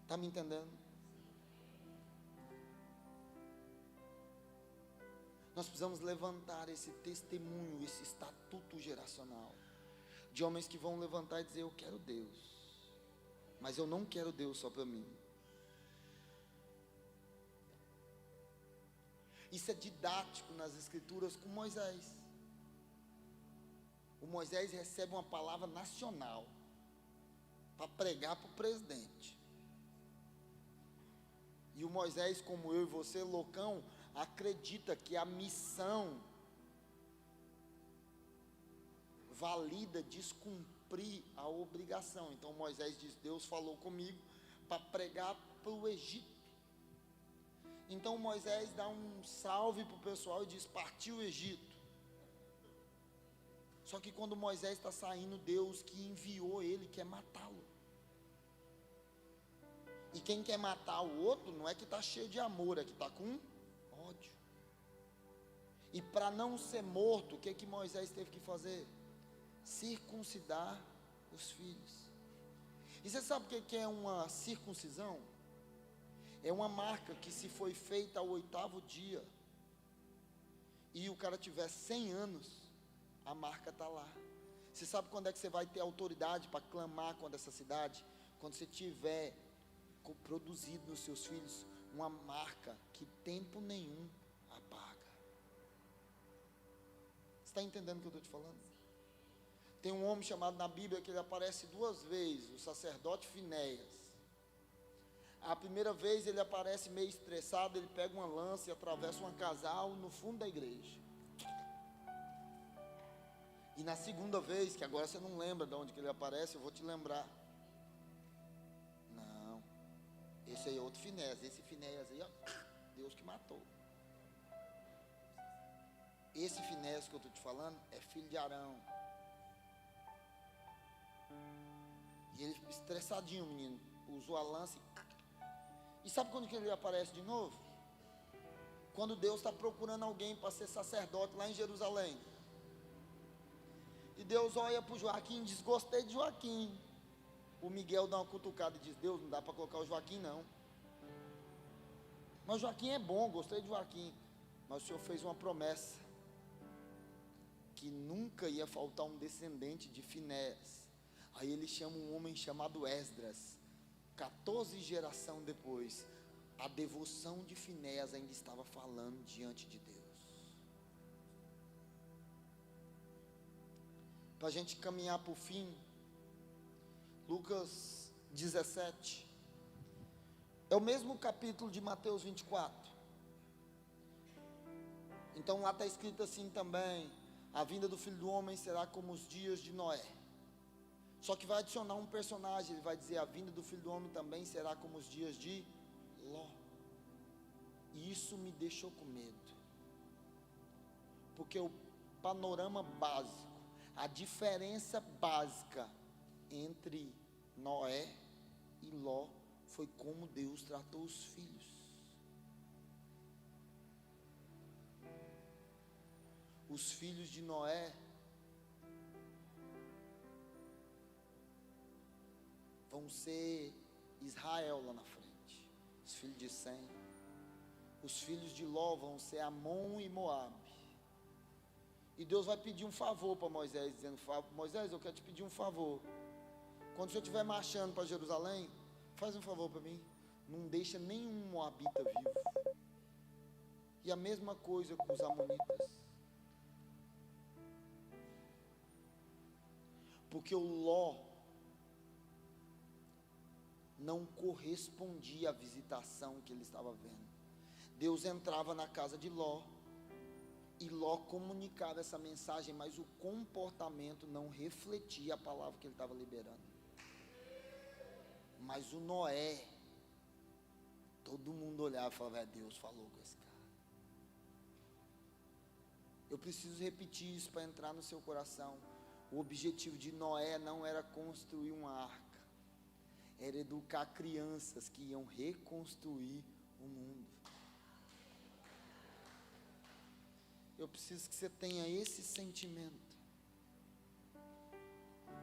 Está me entendendo? Nós precisamos levantar esse testemunho, esse estatuto geracional, de homens que vão levantar e dizer, eu quero Deus, mas eu não quero Deus só para mim. Isso é didático nas escrituras com Moisés. O Moisés recebe uma palavra nacional, para pregar para o presidente, e o Moisés, como eu e você, loucão, acredita que a missão valida descumprir a obrigação. Então Moisés diz, Deus falou comigo para pregar para o Egito. Então Moisés dá um salve para o pessoal e diz: partiu o Egito. Só que quando Moisés está saindo, Deus que enviou ele quer matá-lo. E quem quer matar o outro não é que está cheio de amor, é que está com ódio. E para não ser morto, o que Moisés teve que fazer? Circuncidar os filhos. E você sabe o que é uma circuncisão? É uma marca que, se foi feita ao 8º dia e o cara tiver 100 anos, a marca está lá. Você sabe quando é que você vai ter autoridade para clamar contra essa cidade? Quando você tiver produzido nos seus filhos uma marca que tempo nenhum apaga. Você está entendendo o que eu estou te falando? Tem um homem chamado na Bíblia que ele aparece 2 vezes, o sacerdote Finéias. A primeira vez ele aparece meio estressado, ele pega uma lança e atravessa um casal no fundo da igreja. E na segunda vez, que agora você não lembra de onde que ele aparece, eu vou te lembrar. Não, esse aí é outro Finéias. Esse Finéias aí, ó, Deus que matou. Esse Finéias que eu estou te falando é filho de Arão. E ele estressadinho, menino, usou a lança e sabe quando que ele aparece de novo? Quando Deus está procurando alguém para ser sacerdote lá em Jerusalém. E Deus olha para o Joaquim, diz: gostei de Joaquim. O Miguel dá uma cutucada e diz: Deus, não dá para colocar o Joaquim não. Mas Joaquim é bom, gostei de Joaquim. Mas o Senhor fez uma promessa, que nunca ia faltar um descendente de Finéias. Aí ele chama um homem chamado Esdras. 14 gerações depois, a devoção de Finéias ainda estava falando diante de Deus. Para a gente caminhar para o fim, Lucas 17, é o mesmo capítulo de Mateus 24. Então lá está escrito assim também: a vinda do Filho do Homem será como os dias de Noé. Só que vai adicionar um personagem, ele vai dizer: a vinda do Filho do Homem também será como os dias de Ló. E isso me deixou com medo, porque o panorama básico, a diferença básica entre Noé e Ló foi como Deus tratou os filhos. Os filhos de Noé vão ser Israel lá na frente, os filhos de Sem. Os filhos de Ló vão ser Amon e Moabe. E Deus vai pedir um favor para Moisés, dizendo: Moisés, eu quero te pedir um favor. Quando você estiver marchando para Jerusalém, faz um favor para mim, não deixa nenhum moabita vivo. E a mesma coisa com os amonitas. Porque o Ló não correspondia à visitação que ele estava vendo. Deus entrava na casa de Ló, e Ló comunicava essa mensagem, mas o comportamento não refletia a palavra que ele estava liberando. Mas o Noé, todo mundo olhava e falava: Deus falou com esse cara. Eu preciso repetir isso para entrar no seu coração. O objetivo de Noé não era construir uma arca, era educar crianças que iam reconstruir o mundo. Eu preciso que você tenha esse sentimento,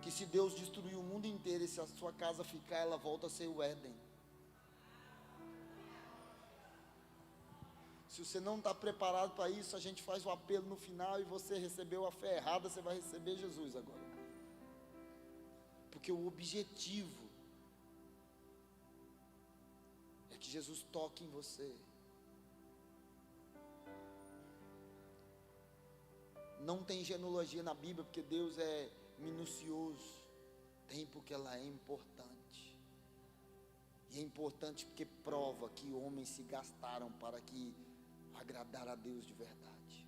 que se Deus destruir o mundo inteiro e se a sua casa ficar, ela volta a ser o Éden. Se você não está preparado para isso, a gente faz o apelo no final e você recebeu a fé errada, você vai receber Jesus agora. Porque o objetivo é que Jesus toque em você. Não tem genealogia na Bíblia, porque Deus é minucioso. Tem porque ela é importante. E é importante porque prova que homens se gastaram para que agradar a Deus de verdade.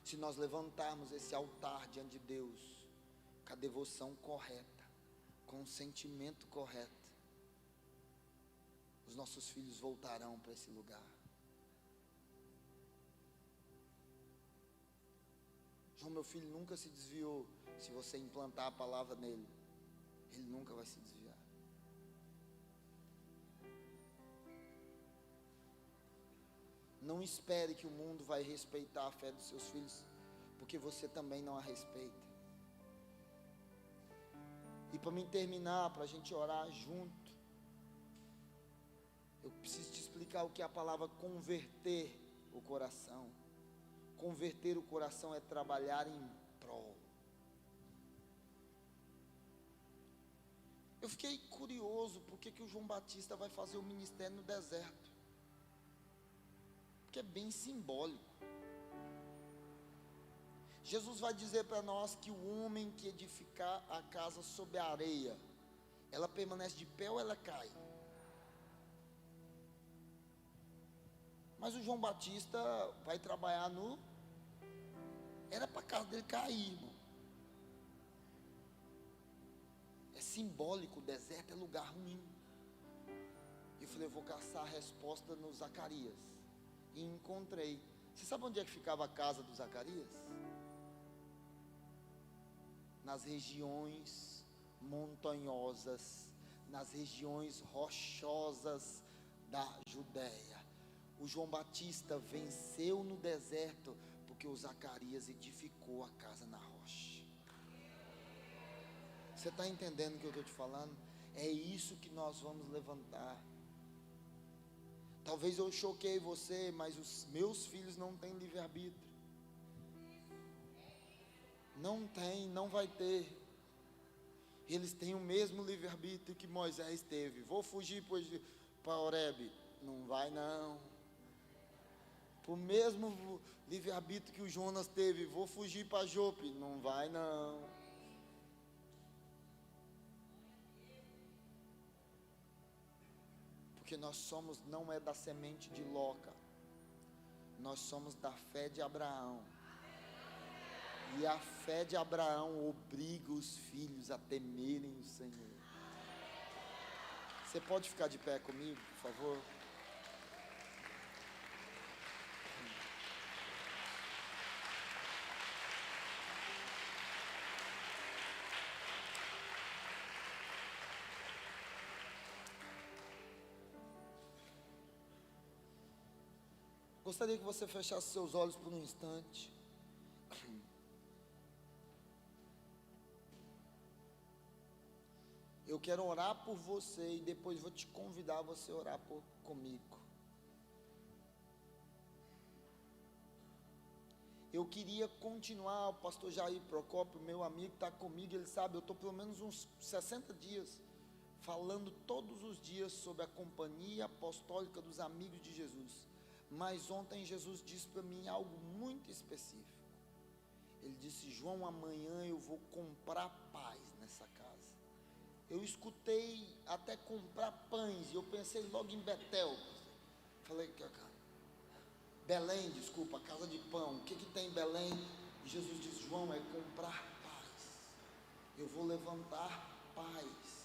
Se nós levantarmos esse altar diante de Deus, com a devoção correta, com o sentimento correto, os nossos filhos voltarão para esse lugar. João, meu filho nunca se desviou. Se você implantar a palavra nele, ele nunca vai se desviar. Não espere que o mundo vai respeitar a fé dos seus filhos, porque você também não a respeita. E para mim terminar, para a gente orar junto, eu preciso te explicar o que é a palavra converter o coração. Converter o coração é trabalhar em prol. Eu fiquei curioso por que o João Batista vai fazer o ministério no deserto. Porque é bem simbólico. Jesus vai dizer para nós que o homem que edificar a casa sobre a areia, ela permanece de pé ou ela cai? Mas o João Batista vai trabalhar no... Era para a casa dele cair, irmão. É simbólico, o deserto é lugar ruim. Eu falei, eu vou caçar a resposta no Zacarias. E encontrei. Você sabe onde é que ficava a casa do Zacarias? Nas regiões montanhosas, nas regiões rochosas da Judéia. O João Batista venceu no deserto, porque o Zacarias edificou a casa na rocha. Você está entendendo o que eu estou te falando? É isso que nós vamos levantar. Talvez eu choquei você, mas os meus filhos não têm livre-arbítrio. Não tem, não vai ter. Eles têm o mesmo livre-arbítrio que Moisés teve. Vou fugir para Horebe. Não vai não. O mesmo livre-arbítrio que o Jonas teve. Vou fugir para Jope. Não vai não. Porque nós somos, não é da semente de Loca. Nós somos da fé de Abraão. E a fé de Abraão obriga os filhos a temerem o Senhor. Você pode ficar de pé comigo, por favor? Gostaria que você fechasse seus olhos por um instante. Eu quero orar por você e depois vou te convidar a você orar comigo. Eu queria continuar, o pastor Jair Procópio, meu amigo, está comigo, ele sabe, eu estou pelo menos uns 60 dias, falando todos os dias sobre a companhia apostólica dos amigos de Jesus. Mas ontem Jesus disse para mim algo muito específico. Ele disse, João, amanhã eu vou comprar paz nessa casa. Eu escutei até comprar pães, e eu pensei logo em Betel. Falei, Belém, desculpa, casa de pão, o que tem em Belém? E Jesus disse, João, é comprar paz. Eu vou levantar paz.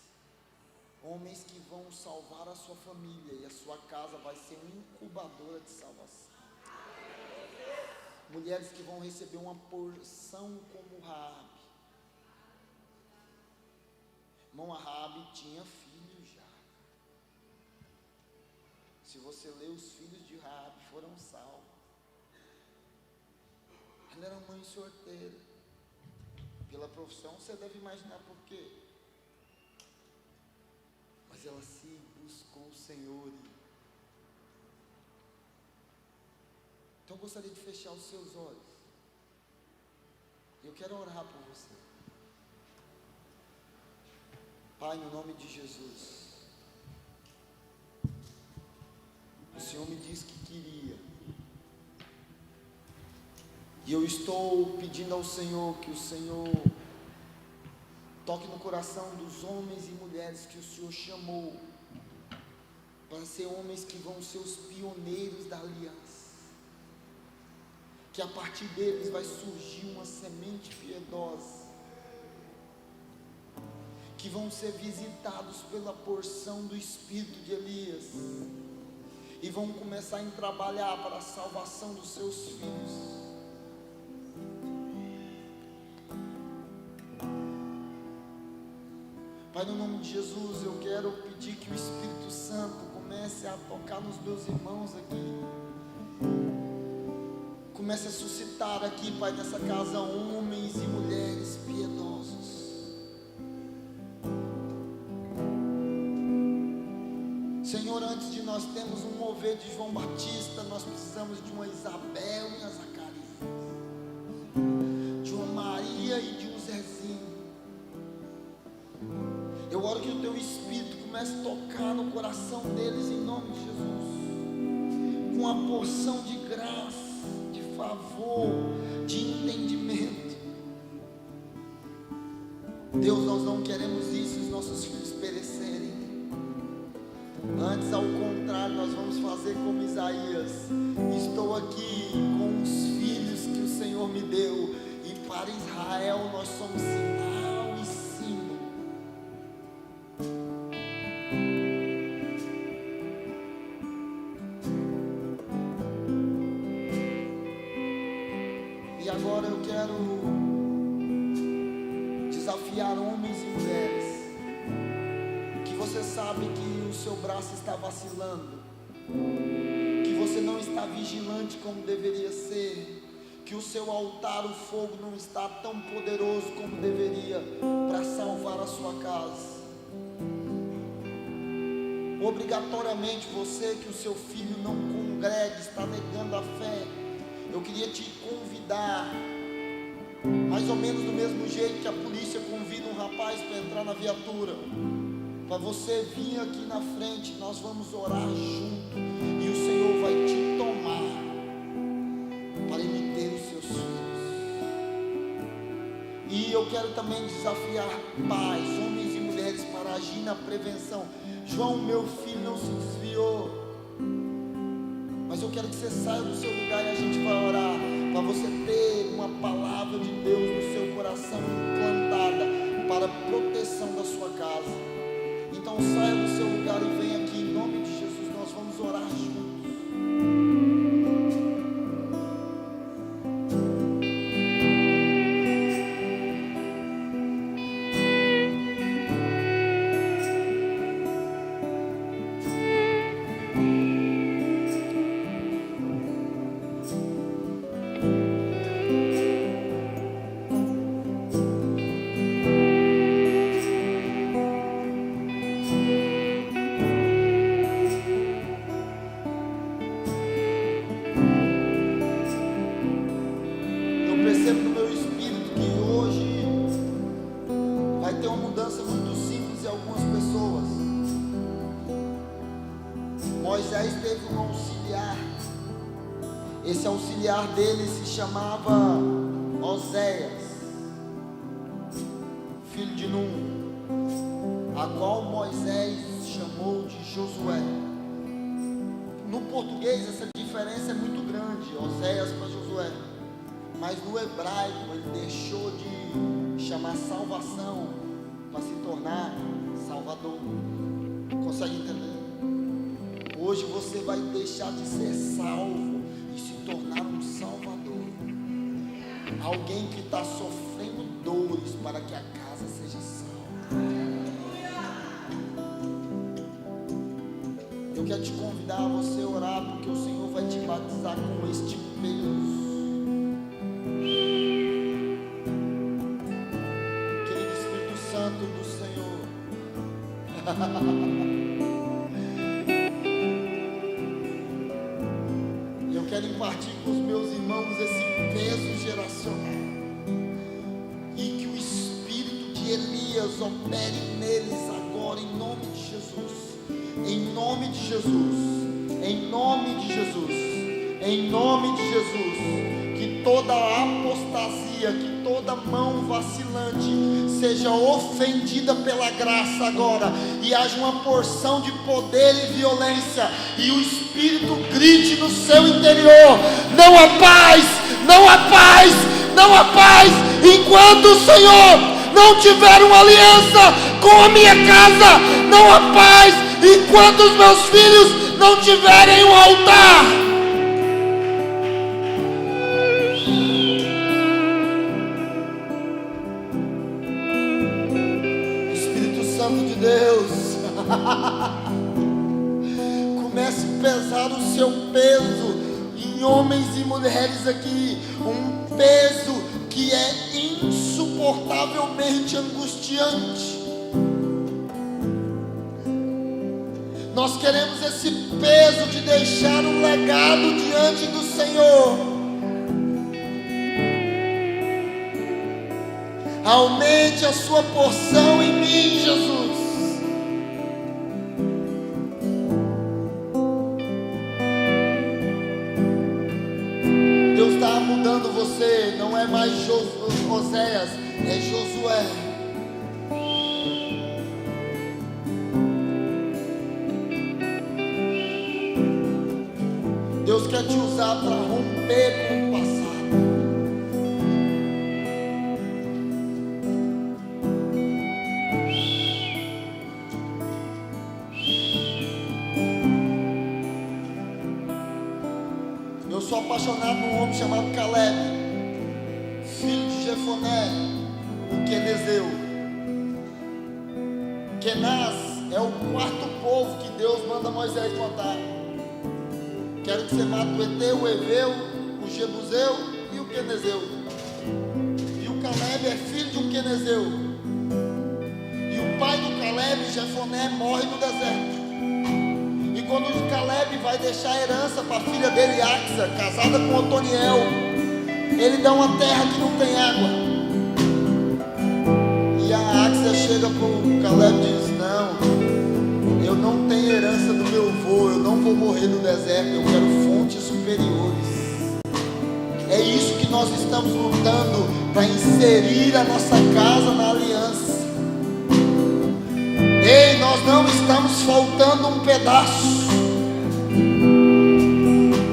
Homens que vão salvar a sua família, e a sua casa vai ser uma incubadora de salvação. Mulheres que vão receber uma porção como Raabe. Irmão, a Raabe tinha filhos já. Se você ler, os filhos de Raabe foram salvos. Ela era mãe sorteira. Pela profissão, você deve imaginar por quê. Mas ela se buscou o Senhor. Então eu gostaria de fechar os seus olhos. Eu quero orar por você. Pai, no nome de Jesus, o Senhor me disse que queria, e eu estou pedindo ao Senhor que o Senhor toque no coração dos homens e mulheres que o Senhor chamou para ser homens que vão ser os pioneiros da aliança, que a partir deles vai surgir uma semente piedosa, que vão ser visitados pela porção do espírito de Elias e vão começar a trabalhar para a salvação dos seus filhos. Pai, no nome de Jesus, eu quero pedir que o Espírito Santo comece a tocar nos meus irmãos aqui. Comece a suscitar aqui, Pai, nessa casa, homens e mulheres piedosos. Senhor, antes de nós termos um mover de João Batista, nós precisamos de uma Isabel e uma Zacarias, de uma Maria e de um Zezinho. Eu oro que o Teu Espírito comece a tocar no coração deles em nome de Jesus, com a porção de graça, de favor, de entendimento. Deus, nós não queremos isso, os nossos filhos perecerem. Antes, ao contrário, nós vamos fazer como Isaías: estou aqui com os filhos que o Senhor me deu, e para Israel nós somos sinal e símbolo. E agora eu quero desafiar homens e mulheres que você sabe que o seu braço está vacilando, que você não está vigilante como deveria ser, que o seu altar, o fogo não está tão poderoso como deveria para salvar a sua casa. Obrigatoriamente você, que o seu filho não congregue, está negando a fé, eu queria te convidar, mais ou menos do mesmo jeito que a polícia convida um rapaz para entrar na viatura, para você vir aqui na frente. Nós vamos orar junto e o Senhor vai te tomar para ele ter os seus filhos. E eu quero também desafiar pais, homens e mulheres, para agir na prevenção. João, meu filho não se desviou, mas eu quero que você saia do seu lugar e a gente vai orar para você ter uma palavra de Deus no seu coração implantada para a proteção da sua casa. Então saia do seu lugar e venha aqui em nome de Jesus, nós vamos orar juntos. Moisés teve um auxiliar. Esse auxiliar dele se chamava Oséias, filho de Num, a qual Moisés chamou de Josué. No português essa diferença é muito grande, Oséias para Josué, mas no hebraico ele deixou de chamar salvação para se tornar Salvador. Consegue entender? Hoje você vai deixar de ser salvo e se tornar um salvador. Alguém que está sofrendo dores para que a casa seja salva. Eu quero te convidar a você orar, porque o Senhor vai te batizar com este peso. Querido Espírito Santo do Senhor. Quero impartir com os meus irmãos esse peso geracional, e que o Espírito de Elias opere neles agora, em nome de Jesus, em nome de Jesus, em nome de Jesus, em nome de Jesus. Que toda apostasia, que toda mão vacilante seja ofendida pela graça agora, e haja uma porção de poder e violência, e o Espírito grite no seu interior: não há paz, não há paz, não há paz, enquanto o Senhor não tiver uma aliança com a minha casa, não há paz enquanto os meus filhos não tiverem um altar. Espírito Santo de Deus, comece a pesar o seu peso em homens e mulheres aqui, um peso que é insuportavelmente angustiante. Nós queremos esse peso de deixar um legado diante do Senhor. Aumente a sua porção em mim, Jesus. Deus está mudando você, não é mais Oséias, é Josué. Deus quer te usar para romper com o passado. Eu sou apaixonado num homem chamado Caleb, filho de Jefoné, o quenezeu. Kenaz é o quarto povo que Deus manda Moisés matar. Quero que você mate o Eteu, o Eveu, o Jebuseu e o Quenezeu. E o Caleb é filho de um Quenezeu. E o pai do Caleb, Jefoné, morre no deserto. E quando o Caleb vai deixar a herança para a filha dele, Axa, casada com Otoniel, ele dá uma terra que não tem água. E a Axa chega para o Caleb e diz: não, eu não tenho herança do meu avô, eu não vou morrer no deserto, eu quero fontes superiores. É isso que nós estamos lutando, para inserir a nossa casa na aliança. Ei, nós não estamos faltando um pedaço,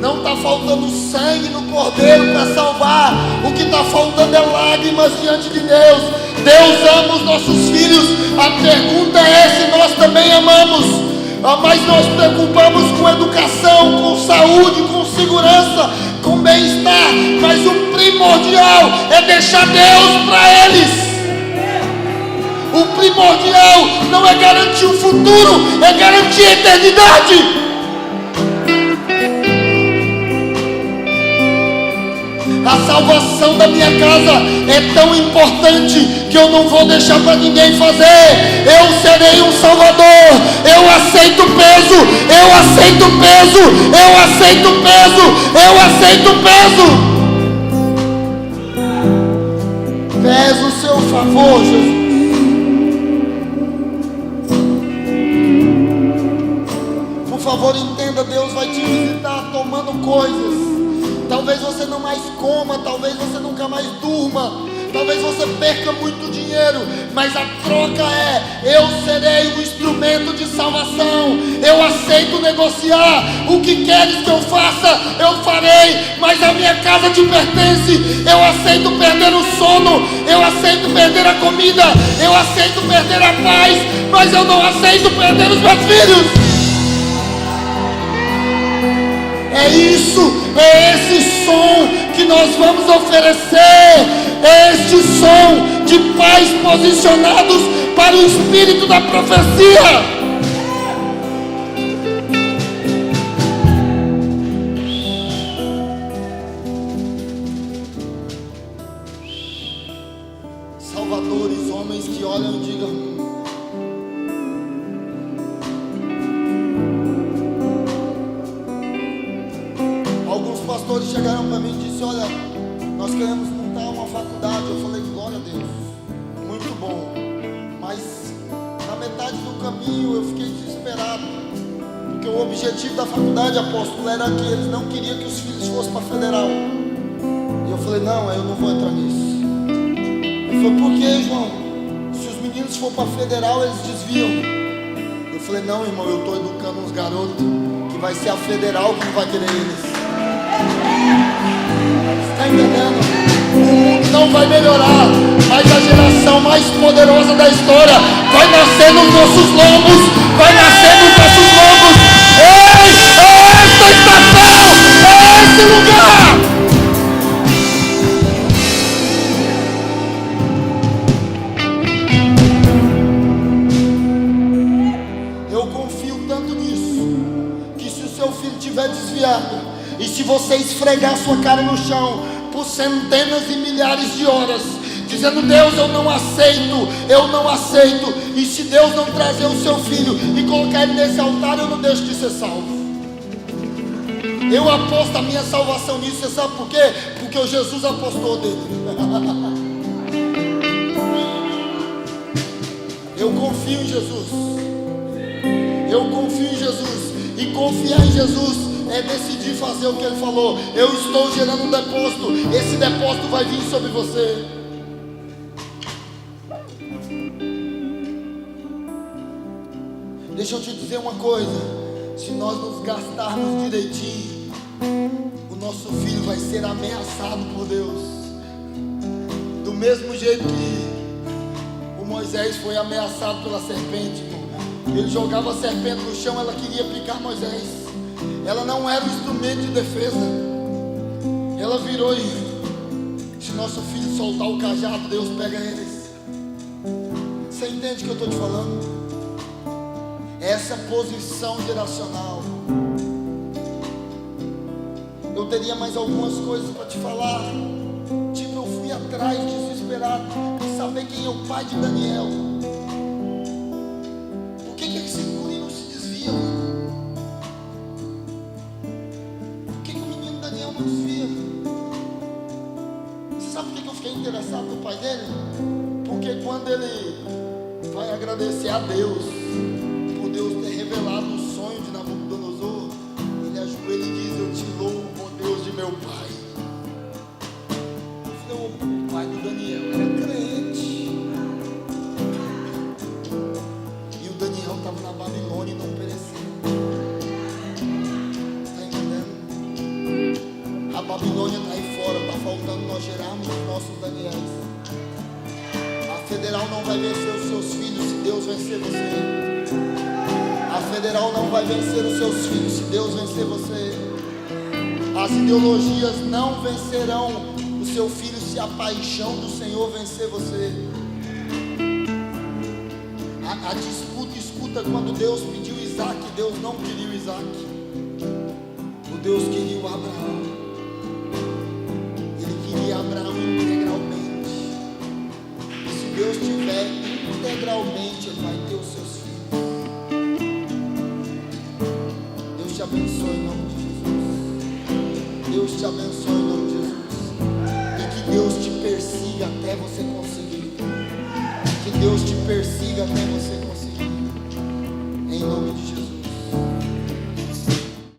não está faltando sangue no cordeiro para salvar, o que está faltando é lágrimas diante de Deus. Deus ama os nossos filhos, a pergunta é se nós também amamos. Mas nós preocupamos com educação, com saúde, com segurança, com bem-estar, mas o primordial é deixar Deus para eles. O primordial não é garantir o futuro, é garantir a eternidade. A salvação da minha casa é tão importante que eu não vou deixar para ninguém fazer. Eu serei um salvador. Eu aceito peso. Eu aceito peso. Eu aceito peso. Eu aceito peso. Pesa o seu favor, Jesus. Por favor, entenda, Deus vai te visitar tomando coisas. Talvez você não mais coma, talvez você nunca mais durma, talvez você perca muito dinheiro, mas a troca é: eu serei um instrumento de salvação. Eu aceito negociar. O que queres que eu faça, eu farei, mas a minha casa te pertence. Eu aceito perder o sono, eu aceito perder a comida, eu aceito perder a paz, mas eu não aceito perder os meus filhos. É isso, é esse som que nós vamos oferecer, é este som de pais posicionados para o espírito da profecia. Salvadores, homens que olham e digam: pastores chegaram para mim e disseram: olha, nós queremos montar uma faculdade. Eu falei: glória a Deus, muito bom. Mas na metade do caminho eu fiquei desesperado, porque o objetivo da faculdade, apóstolo, era que eles não queriam que os filhos fossem para a federal. E eu falei: não, eu não vou entrar nisso. Ele falou: por que, João? Se os meninos for para a federal, eles desviam. Eu falei: não, irmão, eu estou educando uns garotos que vai ser a federal que não vai querer eles. Está entendendo? O mundo não vai melhorar, mas a geração decisão mais poderosa da história vai nascer nos nossos lombos, vai nascer nos nossos lombos. Ei, é esta estação, é esse lugar. Eu confio tanto nisso, que se o seu filho estiver desviado, e se você esfregar sua cara no chão por centenas e milhares de horas, dizendo: Deus, eu não aceito, e se Deus não trazer o seu filho e colocar ele nesse altar, eu não deixo de ser salvo. Eu aposto a minha salvação nisso. Você sabe por quê? Porque o Jesus apostou dele. Eu confio em Jesus. Eu confio em Jesus. E confiar em Jesus é decidir fazer o que Ele falou. Eu estou gerando um depósito. Esse depósito vai vir sobre você. Deixa eu te dizer uma coisa. Se nós nos gastarmos direitinho, o nosso filho vai ser ameaçado por Deus. Do mesmo jeito que o Moisés foi ameaçado pela serpente, irmão. Ele jogava a serpente no chão, ela queria picar Moisés. Ela não era um instrumento de defesa. Ela virou e: se nosso filho soltar o cajado, Deus pega eles. Você entende o que eu estou te falando? Essa posição geracional. Eu teria mais algumas coisas para te falar. Tipo, eu fui atrás desesperado de saber quem é o pai de Daniel. Por que esse guri não se desvia? Por que o menino Daniel não desvia? Você sabe por que eu fiquei interessado no pai dele? Porque quando ele vai agradecer a Deus por Deus ter revelado o sonho de Nabucodonosor, ele ajoelha e diz: eu te louvo, ó Deus de meu pai. Eu falei: o pai do Daniel era crente, e o Daniel estava na Babilônia e não pereceu. Está entendendo? A Babilônia está aí fora. Está faltando nós gerarmos os nossos Daniels. A federal não vai vencer os seus filhos se Deus vencer você. A federal não vai vencer os seus filhos se Deus vencer você. As ideologias não vencerão o seu filho se a paixão do Senhor vencer você. A disputa, escuta, quando Deus pediu Isaac, Deus não queria o Isaac. O Deus queria o Abraão. Ele queria Abraão integralmente. E se Deus tiver integralmente, Ele vai ter os seus filhos. Deus te abençoe em nome de Jesus. Deus te abençoe em nome de Jesus. E que Deus te persiga até você conseguir. Que Deus te persiga até você conseguir. Em nome de Jesus.